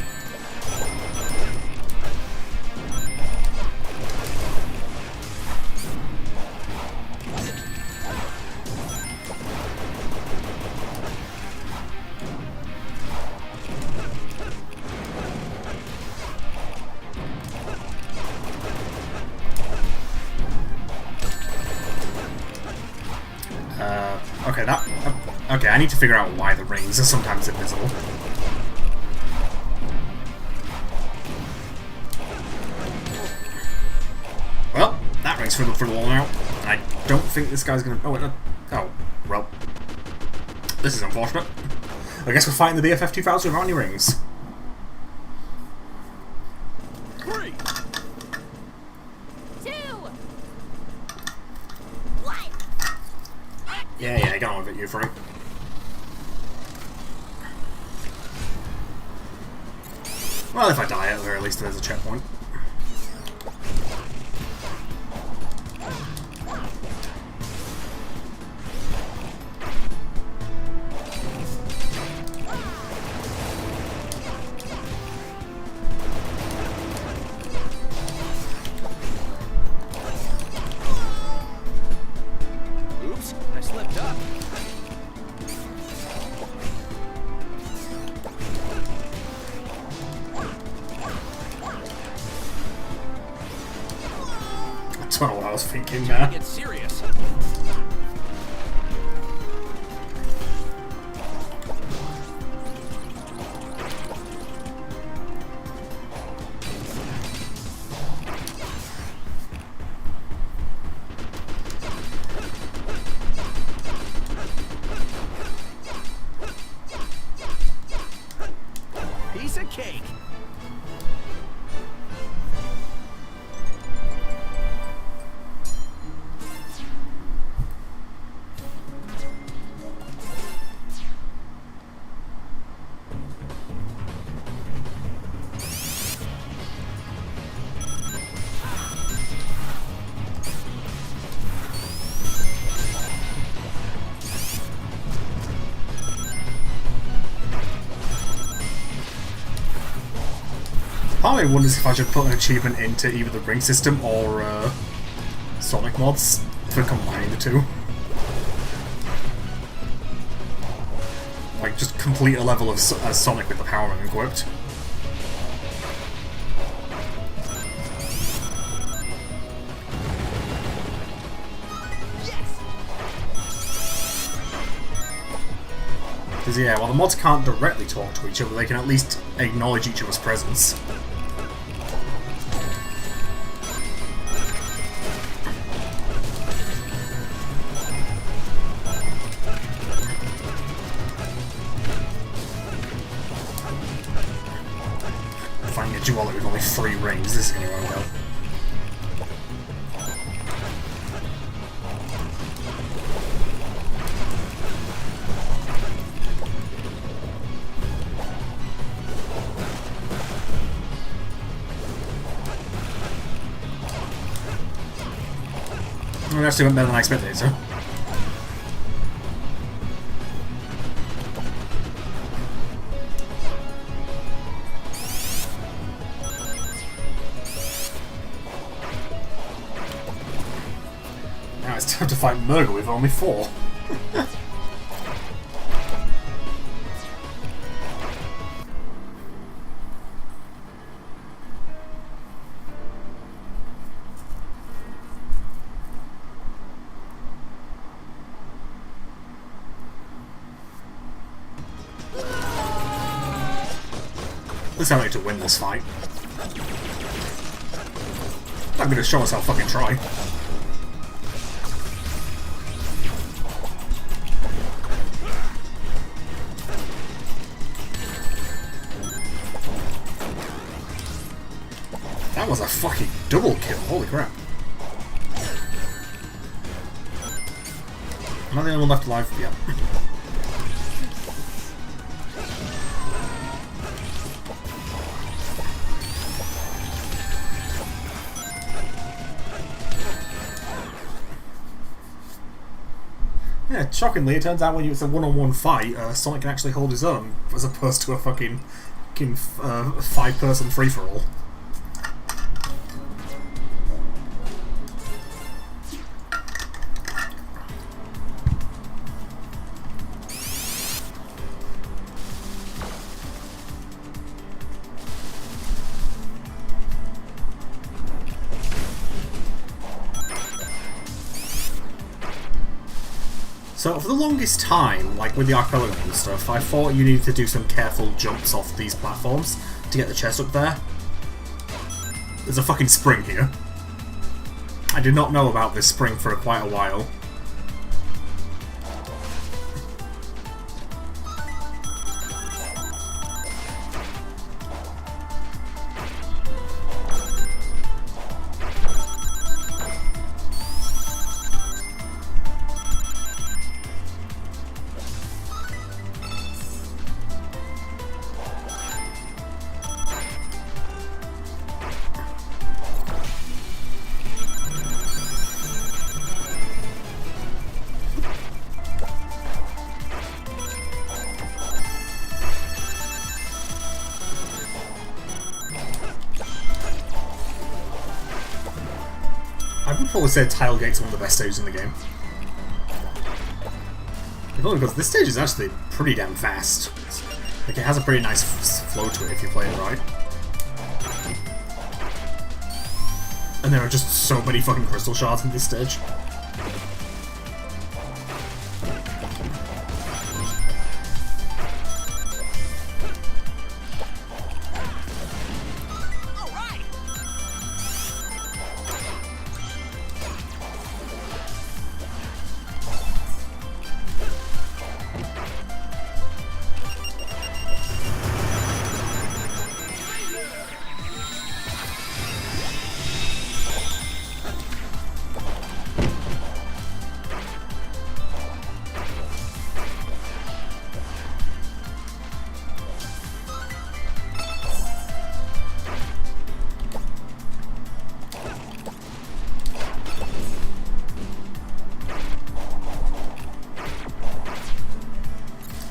Okay, I need to figure out why the rings are sometimes invisible. Well, that ring's through the wall now. And I don't think this guy's gonna... Oh, wait, no. Oh, well. This is unfortunate. I guess we're fighting the BFF 2000 without any rings. 3, 2, 1. Yeah, get on with it, you freak. Well, if I die, at the very least there's a checkpoint. Oops, I slipped up. I don't know what I was thinking there. Get serious. Piece of cake. Part of me wonders if I should put an achievement into either the ring system or Sonic mods for combining the two. Like, just complete a level of Sonic with the power ring equipped. Because yeah, while the mods can't directly talk to each other, they can at least acknowledge each other's presence. Finding a duology with only 3 rings, this is going to go well. It actually went better than I expected, so. Now it's time to fight Murgle with only 4. At least I need to win this fight. I'm gonna show us how fucking try. That was a fucking double kill, holy crap. Am I the only one left alive? Yeah. Yeah, shockingly, it turns out when it's a one-on-one fight, Sonic can actually hold his own, as opposed to a fucking 5-person free-for-all. So for the longest time, like with the Archipelago and stuff, I thought you needed to do some careful jumps off these platforms to get the chest up there. There's a fucking spring here. I did not know about this spring for quite a while. I would probably say Tilegate's one of the best stages in the game. If only because this stage is actually pretty damn fast. Like, it has a pretty nice flow to it if you play it right. And there are just so many fucking crystal shards in this stage.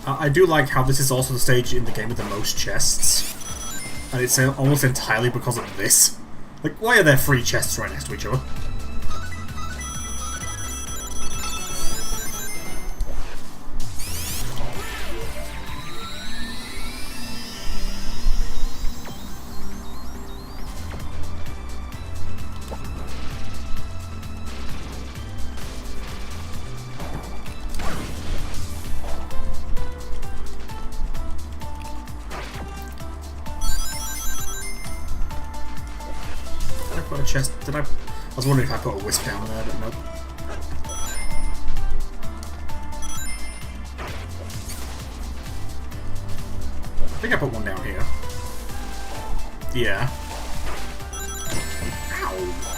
I do like how this is also the stage in the game with the most chests. And it's almost entirely because of this. Like, why are there 3 chests right next to each other? chest. Did I? I was wondering if I put a wisp down there, but nope. I think I put one down here. Yeah. Ow!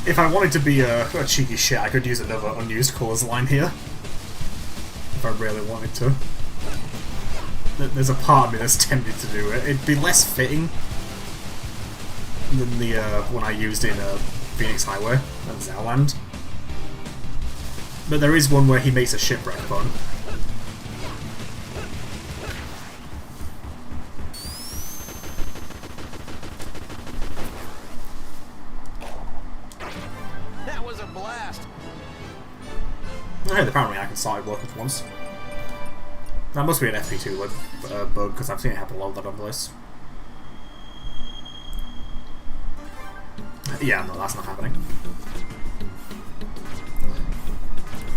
If I wanted to be a cheeky shit, I could use another unused cause line here. If I really wanted to. There's a part of me that's tempted to do it. It'd be less fitting than the one I used in Phoenix Highway and Zowland. But there is one where he makes a shipwreck pun. Okay, apparently I can start working for once. That must be an FP2 bug, because I've seen it happen a lot of other place. Yeah, no, that's not happening.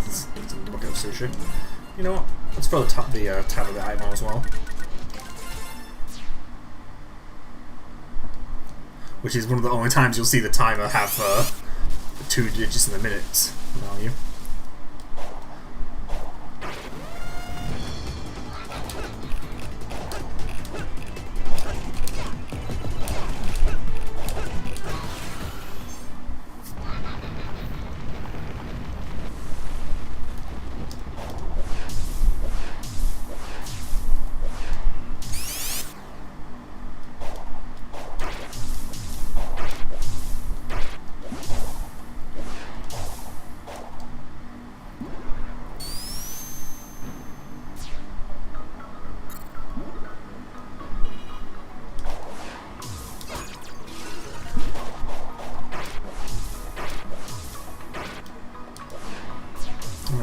It's a bucket of sushi. You know what? Let's throw the tab of the item on as well. Which is one of the only times you'll see the timer have 2 digits in the minutes value.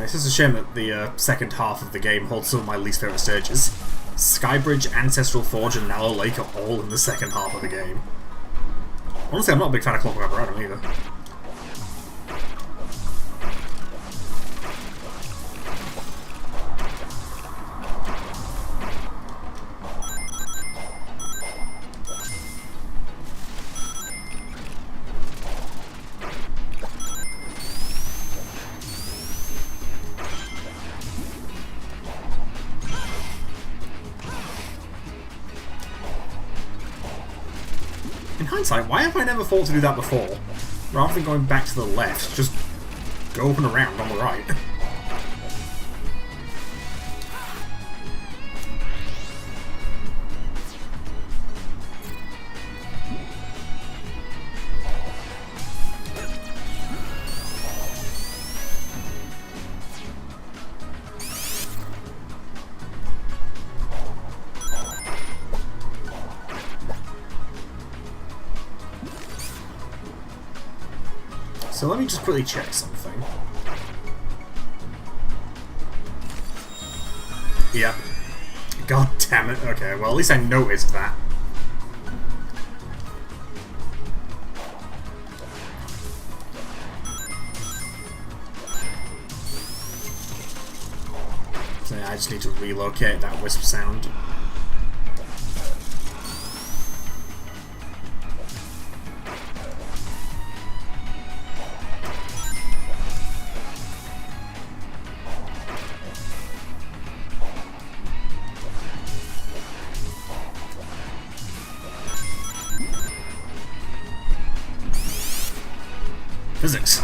It's just a shame that the second half of the game holds some of my least favourite stages. Skybridge, Ancestral Forge, and Narrow Lake are all in the second half of the game. Honestly, I'm not a big fan of Clockwork Apparatum either. In hindsight, why have I never thought to do that before? Rather than going back to the left, just go up and around on the right. So let me just quickly check something. Yep. God damn it. Okay, well at least I noticed that. So yeah, I just need to relocate that wisp sound. Physics.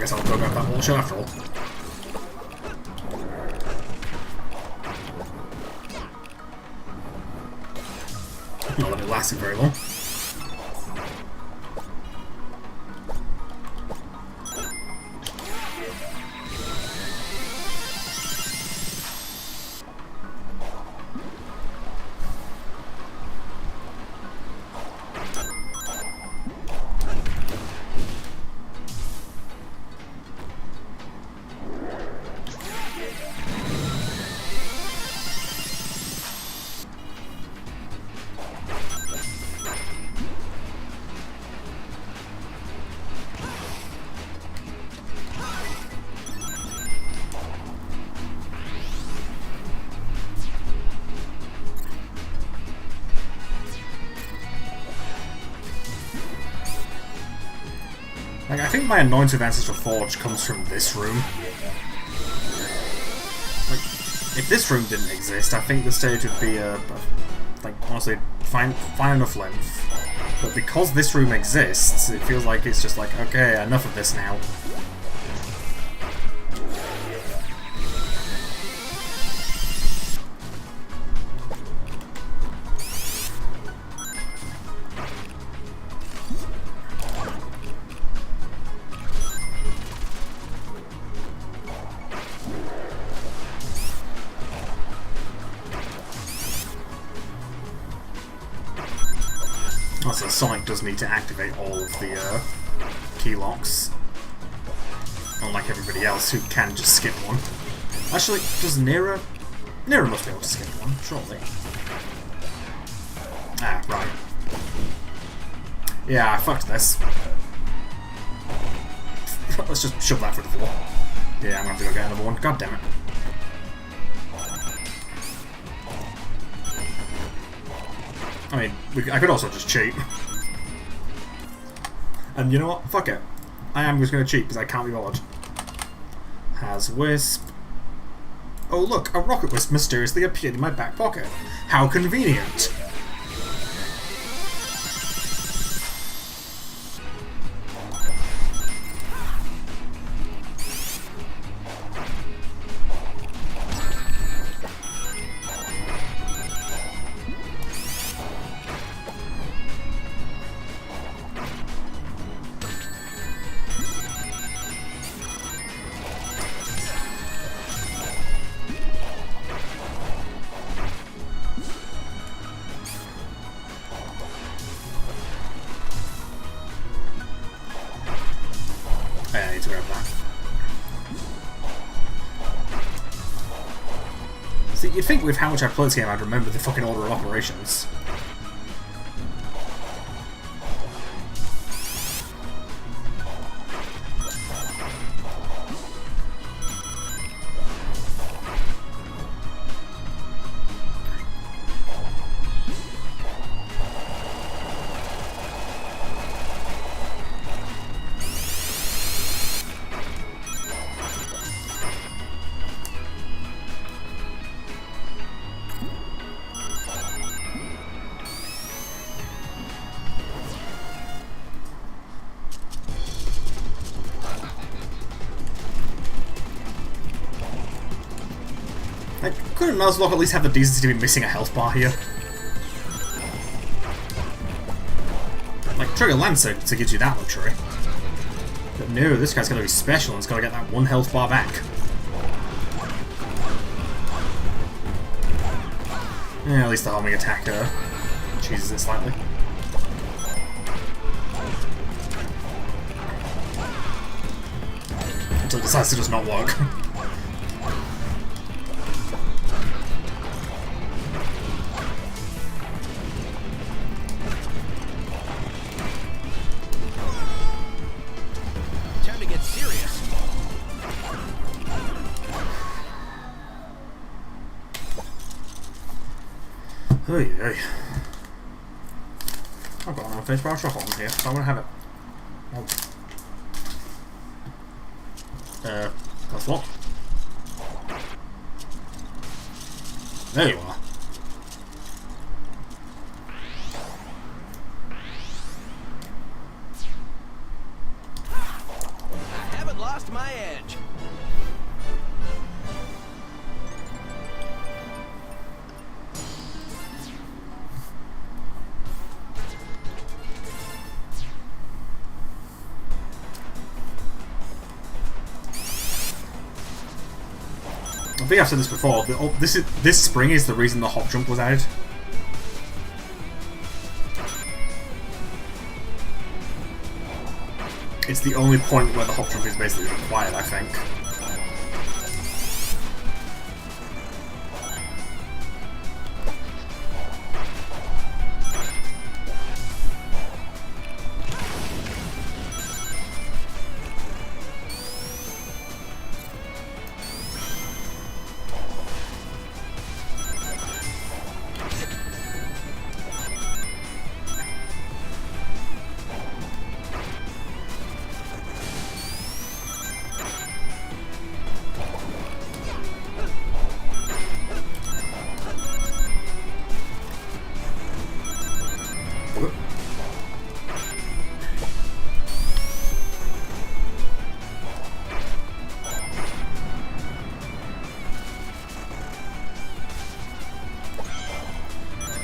guess I'll go grab that water after all. Not that it lasted very long. Like, I think my Anointed of Ancestral Forge comes from this room. Like, if this room didn't exist, I think the stage would be like, honestly, fine enough length. But because this room exists, it feels like it's just like, okay, enough of this now. Also, Sonic does need to activate all of the key locks, unlike everybody else who can just skip one. Actually, does Nera? Nera must be able to skip one, surely. Ah, right. Yeah, I fucked this. Let's just shove that through the floor. Yeah, I'm gonna have to go get another one. God damn it. I mean, I could also just cheat. And you know what? Fuck it. I am just going to cheat because I can't be bothered. Has Wisp. Oh look, a Rocket Wisp mysteriously appeared in my back pocket. How convenient. I need to grab that. See, you'd think with how much I play this game I'd remember the fucking order of operations. Like, couldn't Nuzlocke at least have the decency to be missing a health bar here? Like, Trigger Lancer to gives you that luxury. But no, this guy's gotta be special and he's gotta get that one health bar back. Yeah, at least the homing attack cheeses it slightly. Until it decides to just not work. Time to get serious. Oy, oy. I've got an unfinished bar of chocolate on here, so I'm gonna have it. That's what? There you are. I haven't lost think I've said this before. This spring is the reason the hop jump was added. It's the only point where the hop jump is basically required, I think.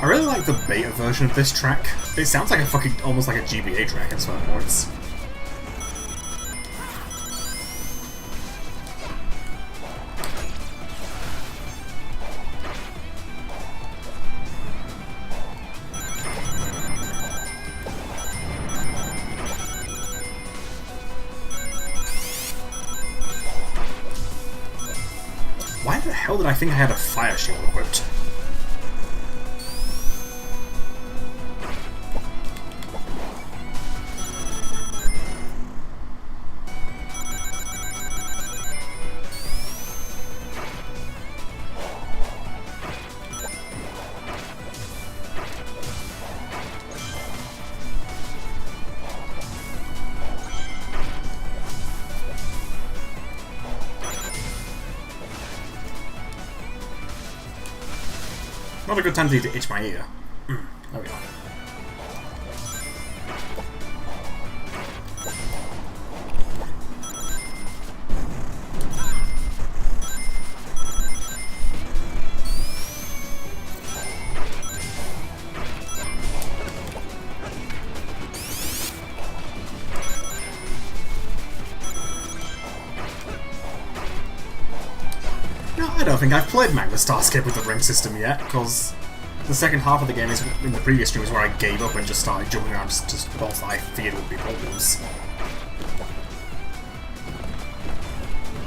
I really like the beta version of this track. It sounds like a fucking, almost like a GBA track at certain points. Why the hell did I think I had a fire shield equipped? Not a good time to itch my ear. There we go. No, I don't think I've played Magma Starscape with the ring system yet, because the second half of the game is in the previous stream is where I gave up and just started jumping around just because I feared would be problems.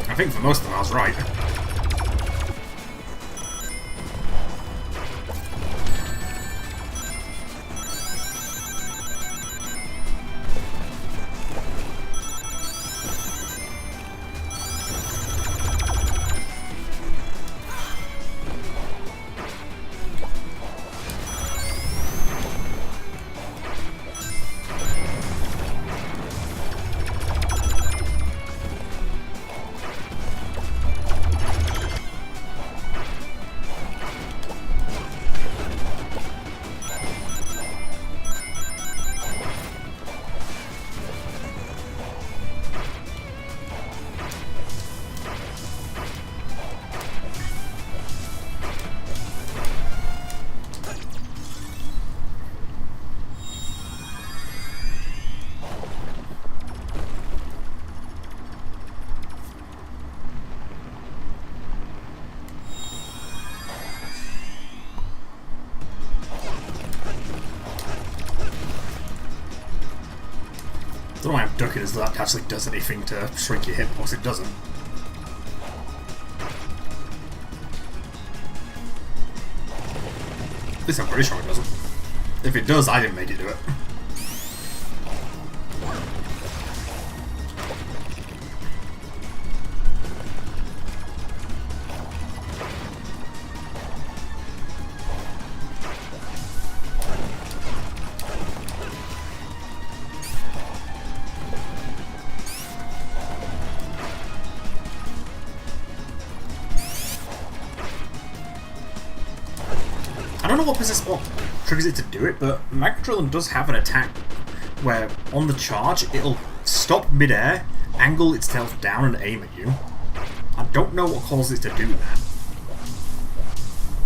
I think for most of them I was right. I don't know why I'm ducking as that actually does anything to shrink your hitbox, it doesn't. At least I'm pretty sure it doesn't. If it does, I didn't make it do it. I don't know what triggers it to do it, but Magmadrillon does have an attack where, on the charge, it'll stop mid-air, angle itself down and aim at you. I don't know what causes it to do that.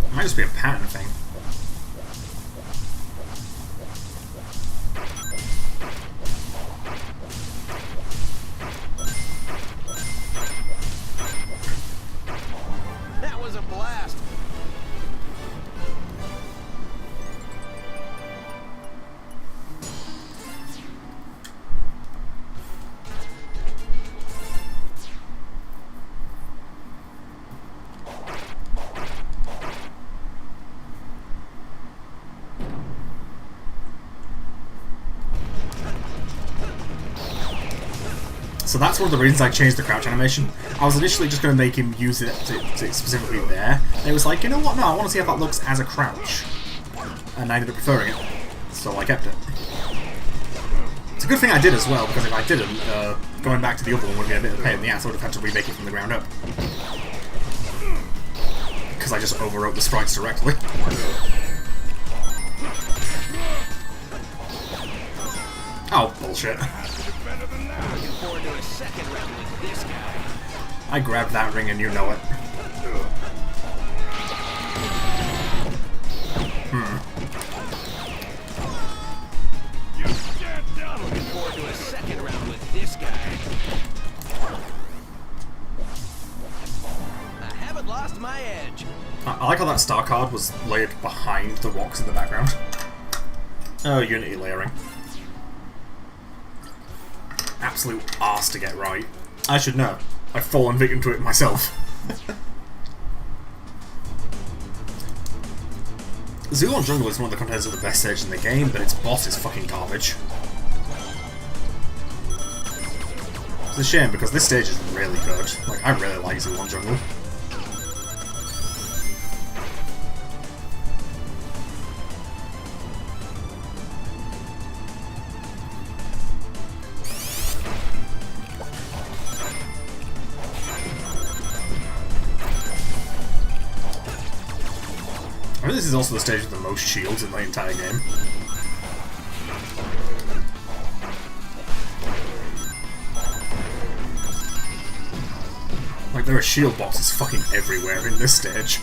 It might just be a pattern thing. So that's one of the reasons I changed the crouch animation. I was initially just going to make him use it specifically there. And it was like, you know what, no, I want to see how that looks as a crouch. And I ended up preferring it. So I kept it. It's a good thing I did as well, because if I didn't, going back to the other one would be a bit of a pain in the ass. I would have had to remake it from the ground up. Because I just overwrote the sprites directly. Oh, bullshit. Looking forward to a second round with this guy. I grabbed that ring and you know it. Looking forward to a second round with this guy. I haven't lost my edge. I like how that star card was layered behind the rocks in the background. Oh, Unity layering. Absolute arse to get right. I should know. I've fallen victim to it myself. Zulon Jungle is one of the contenders of the best stage in the game, but its boss is fucking garbage. It's a shame because this stage is really good. Like, I really like Zulon Jungle. I think this is also the stage with the most shields in the entire game. Like, there are shield boxes fucking everywhere in this stage.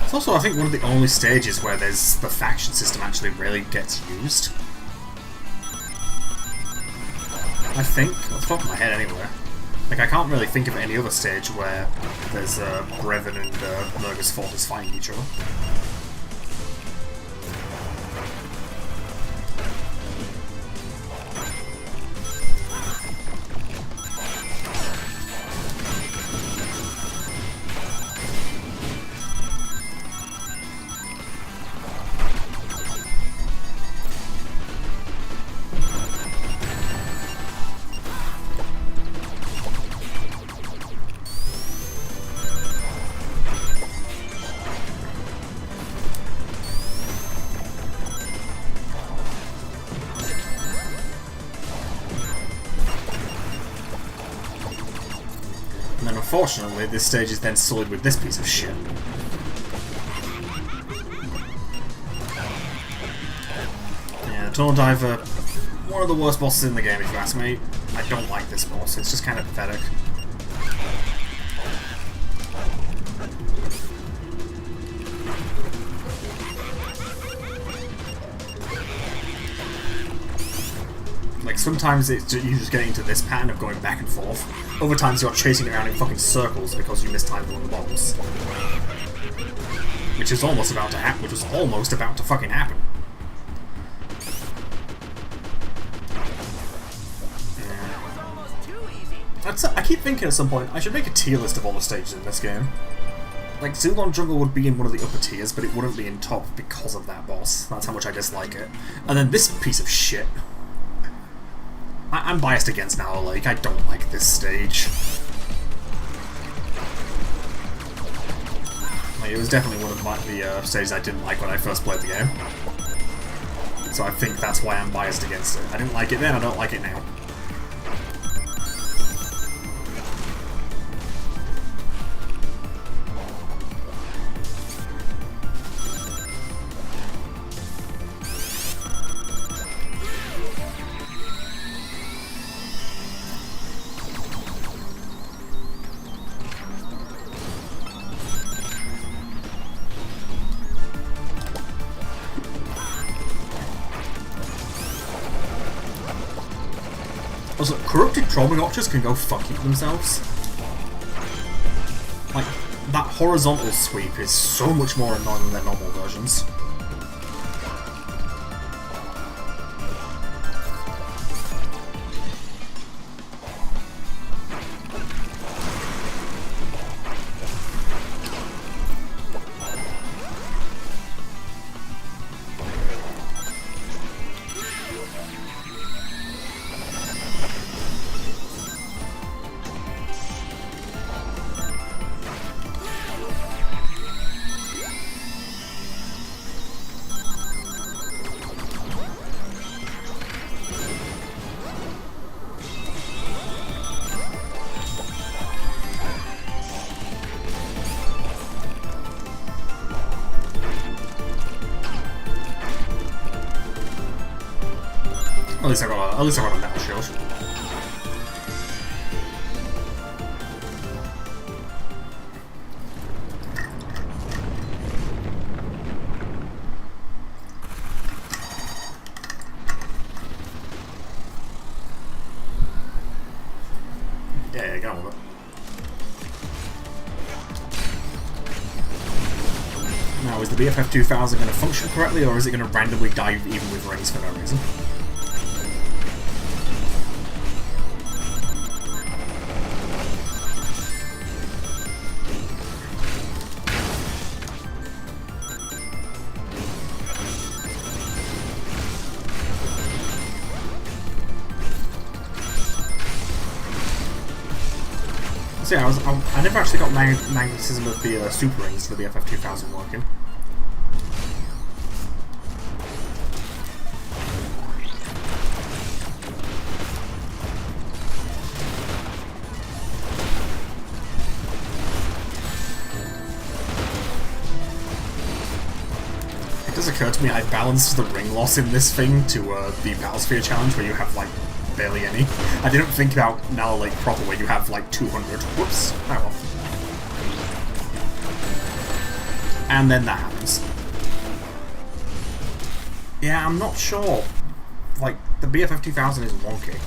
It's also, I think, one of the only stages where there's the faction system actually really gets used. I think, off the top of my head anyway. Like, I can't really think of any other stage where there's Brevin and Murgus Fortis fighting each other. And then unfortunately, this stage is then sullied with this piece of shit. Yeah, Tunnel Diver, one of the worst bosses in the game if you ask me. I don't like this boss, it's just kind of pathetic. Like, sometimes you're just getting into this pattern of going back and forth. Other times you're chasing around in fucking circles because you mistimed one of the bombs. Which is almost about to happen, which was almost about to fucking happen. That was almost too easy. I keep thinking at some point, I should make a tier list of all the stages in this game. Like, Zulon Jungle would be in one of the upper tiers, but it wouldn't be in top because of that boss. That's how much I dislike it. And then this piece of shit. I'm biased against Narrow Lake. I don't like this stage. Like, it was definitely one of the stages I didn't like when I first played the game. So I think that's why I'm biased against it. I didn't like it then, I don't like it now. Also, corrupted trauma notches can go fuck themselves. Like, that horizontal sweep is so much more annoying than their normal versions. At least I got a metal shield. Yeah, get on with it. Now, is the BFF 2000 going to function correctly, or is it going to randomly die even with rings for no reason? So yeah, I never actually got magnetism of the super rings for the BFF 2000 working. It does occur to me I balanced the ring loss in this thing to the Battlesphere challenge where you have like barely any. I didn't think about Nala Lake proper where you have like 200. Whoops. Oh well. And then that happens. Yeah, I'm not sure. Like, the BFF 2000 is wonky.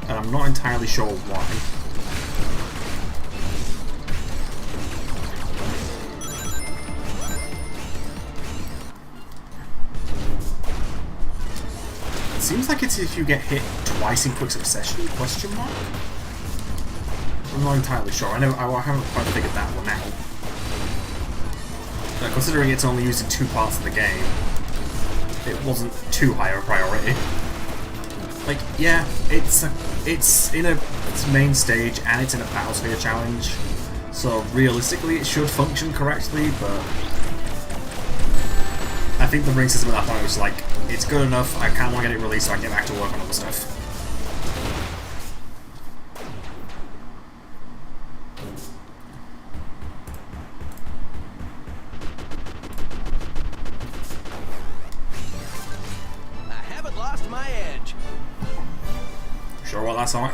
And I'm not entirely sure why. Seems like it's if you get hit twice in quick succession, question mark? I'm not entirely sure. I haven't quite figured that one out. But considering it's only used in 2 parts of the game, it wasn't too high a priority. Like, yeah, it's in its main stage and it's in a Battlesphere challenge, so realistically it should function correctly, but I think the ring system at that point was like, it's good enough, I kind of want to get it released so I can get back to work on other stuff. I haven't lost my edge. Sure about that, Sonic?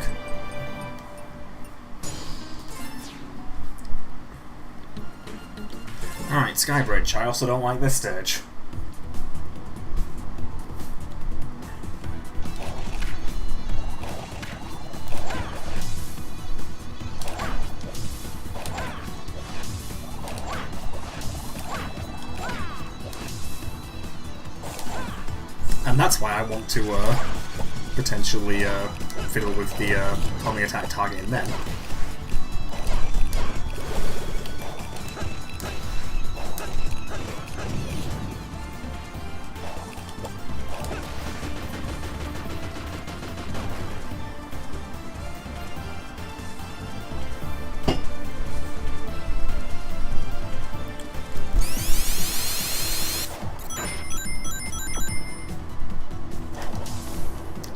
Alright, Skybridge. I also don't like this stage. And that's why I want to potentially fiddle with the homing attack targeting then.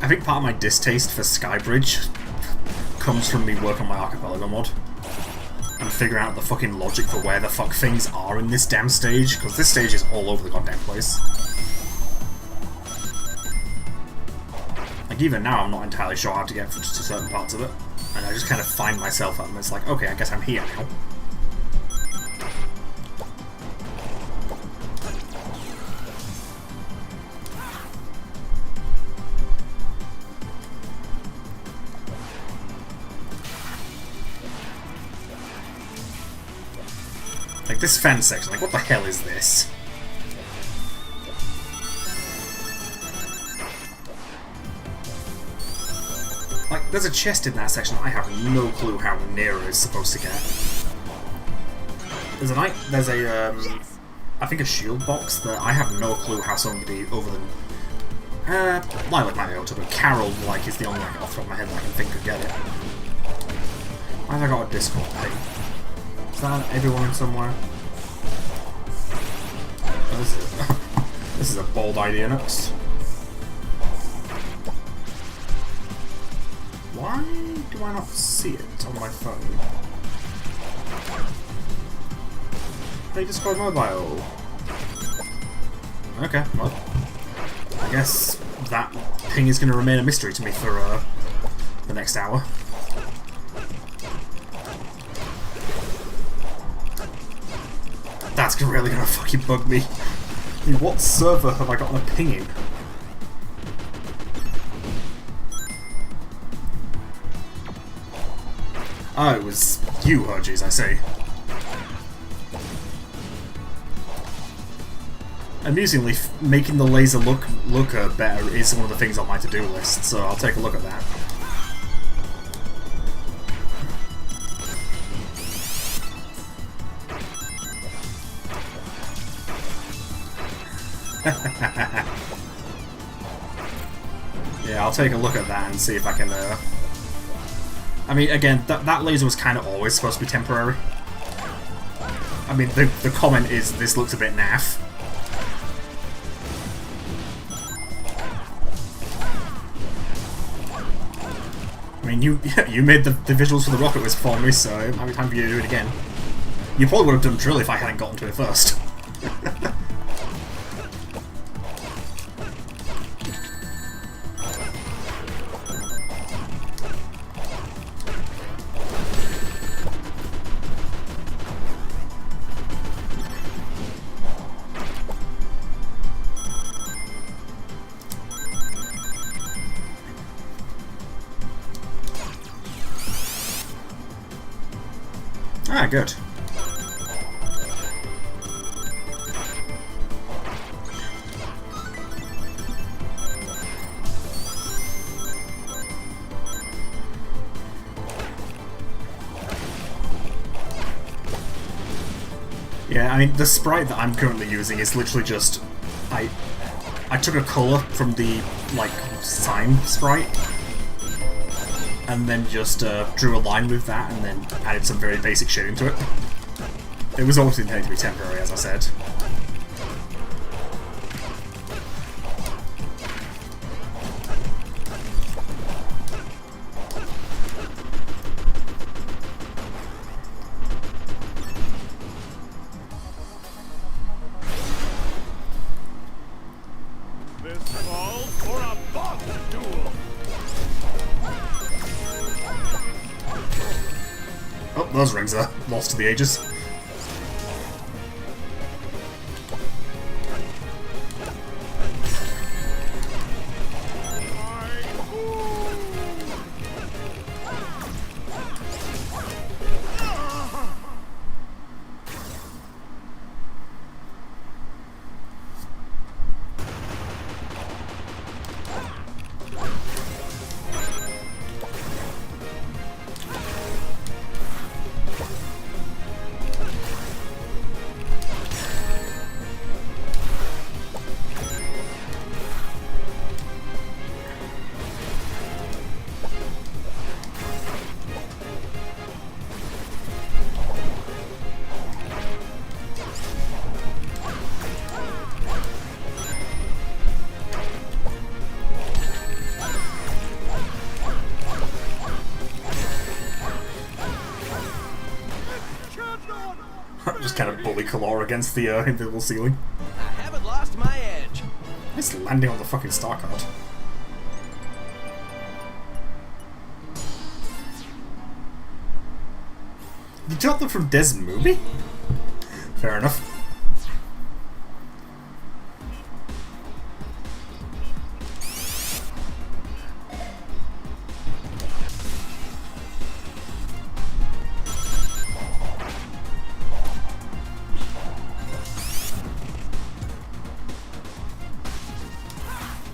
I think part of my distaste for Skybridge comes from me working on my Archipelago mod and figuring out the fucking logic for where the fuck things are in this damn stage, because this stage is all over the goddamn place. Like, even now I'm not entirely sure how to get to certain parts of it, and I just kind of find myself and it's like, okay, I guess I'm here now. this fence section, like, what the hell is this? Like, there's a chest in that section I have no clue how Nero is supposed to get. There's a I think a shield box that I have no clue how somebody other than Lilac might be able to, but Carol, like, is the only one off the top of my head that I can think could get it. Why have I got a Discord ping? Is that everyone somewhere? Oh, this is a bold idea, Nux. Why do I not see it on my phone? Hey, Discord mobile. Okay, well, I guess that ping is going to remain a mystery to me for the next hour. That's really going to fucking bug me. I mean, what server have I gotten a ping in? Oh, it was you, Herges, I see. Amusingly, making the laser looker better is one of the things on my to-do list, so I'll take a look at that. Yeah, I'll take a look at that and see if I can... I mean, again, that laser was kind of always supposed to be temporary. I mean, the comment is, this looks a bit naff. I mean, you made the visuals for the rocket whisk for me, so it might be time for you to do it again. You probably would have done drill if I hadn't gotten to it first. Ah, good. Yeah, I mean, the sprite that I'm currently using is literally just... I took a colour from the, like, sign sprite, and then just drew a line with that, and then added some very basic shading to it. It was always intended to be temporary, as I said. This calls for a boss duel. Oh, those rings are lost to the ages. Just kind of bully Kalora against the invisible ceiling. I haven't lost my edge. It's landing on the fucking star card. You dropped them from Des movie? Fair enough.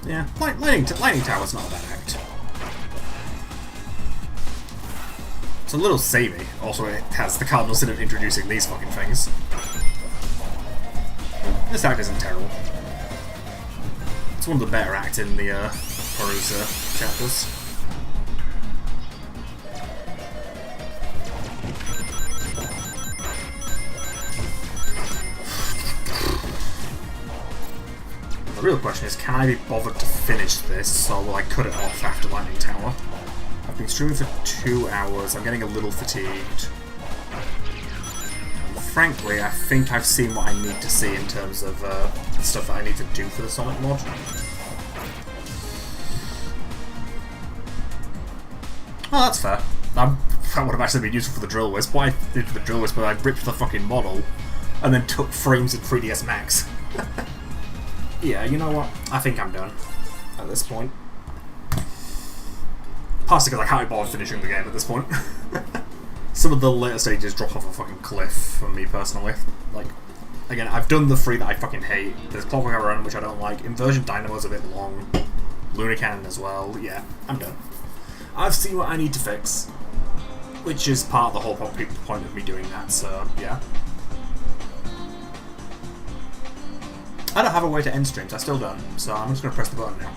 Yeah, Lightning Tower's not a bad act. It's a little samey. Also, it has the cardinal sin of introducing these fucking things. This act isn't terrible. It's one of the better acts in the Harusa chapters. The real question is, can I be bothered to finish this, or will I cut it off after Lightning Tower? I've been streaming for 2 hours, I'm getting a little fatigued. And frankly, I think I've seen what I need to see in terms of stuff that I need to do for the Sonic mod. Oh, that's fair. That would have actually been useful for the Drill Wisp. What I did for the Drill Wisp was I ripped the fucking model and then took frames in 3ds Max. Yeah, you know what? I think I'm done at this point. Partially because I can't be bothered finishing the game at this point. Some of the later stages drop off a fucking cliff for me personally. Like, again, I've done the 3 that I fucking hate. There's Clockwork Run, which I don't like. Inversion Dynamo's a bit long. Lunar Cannon as well. Yeah, I'm done. I've seen what I need to fix, which is part of the whole point of me doing that, so yeah. I don't have a way to end streams, I still don't, so I'm just going to press the button now.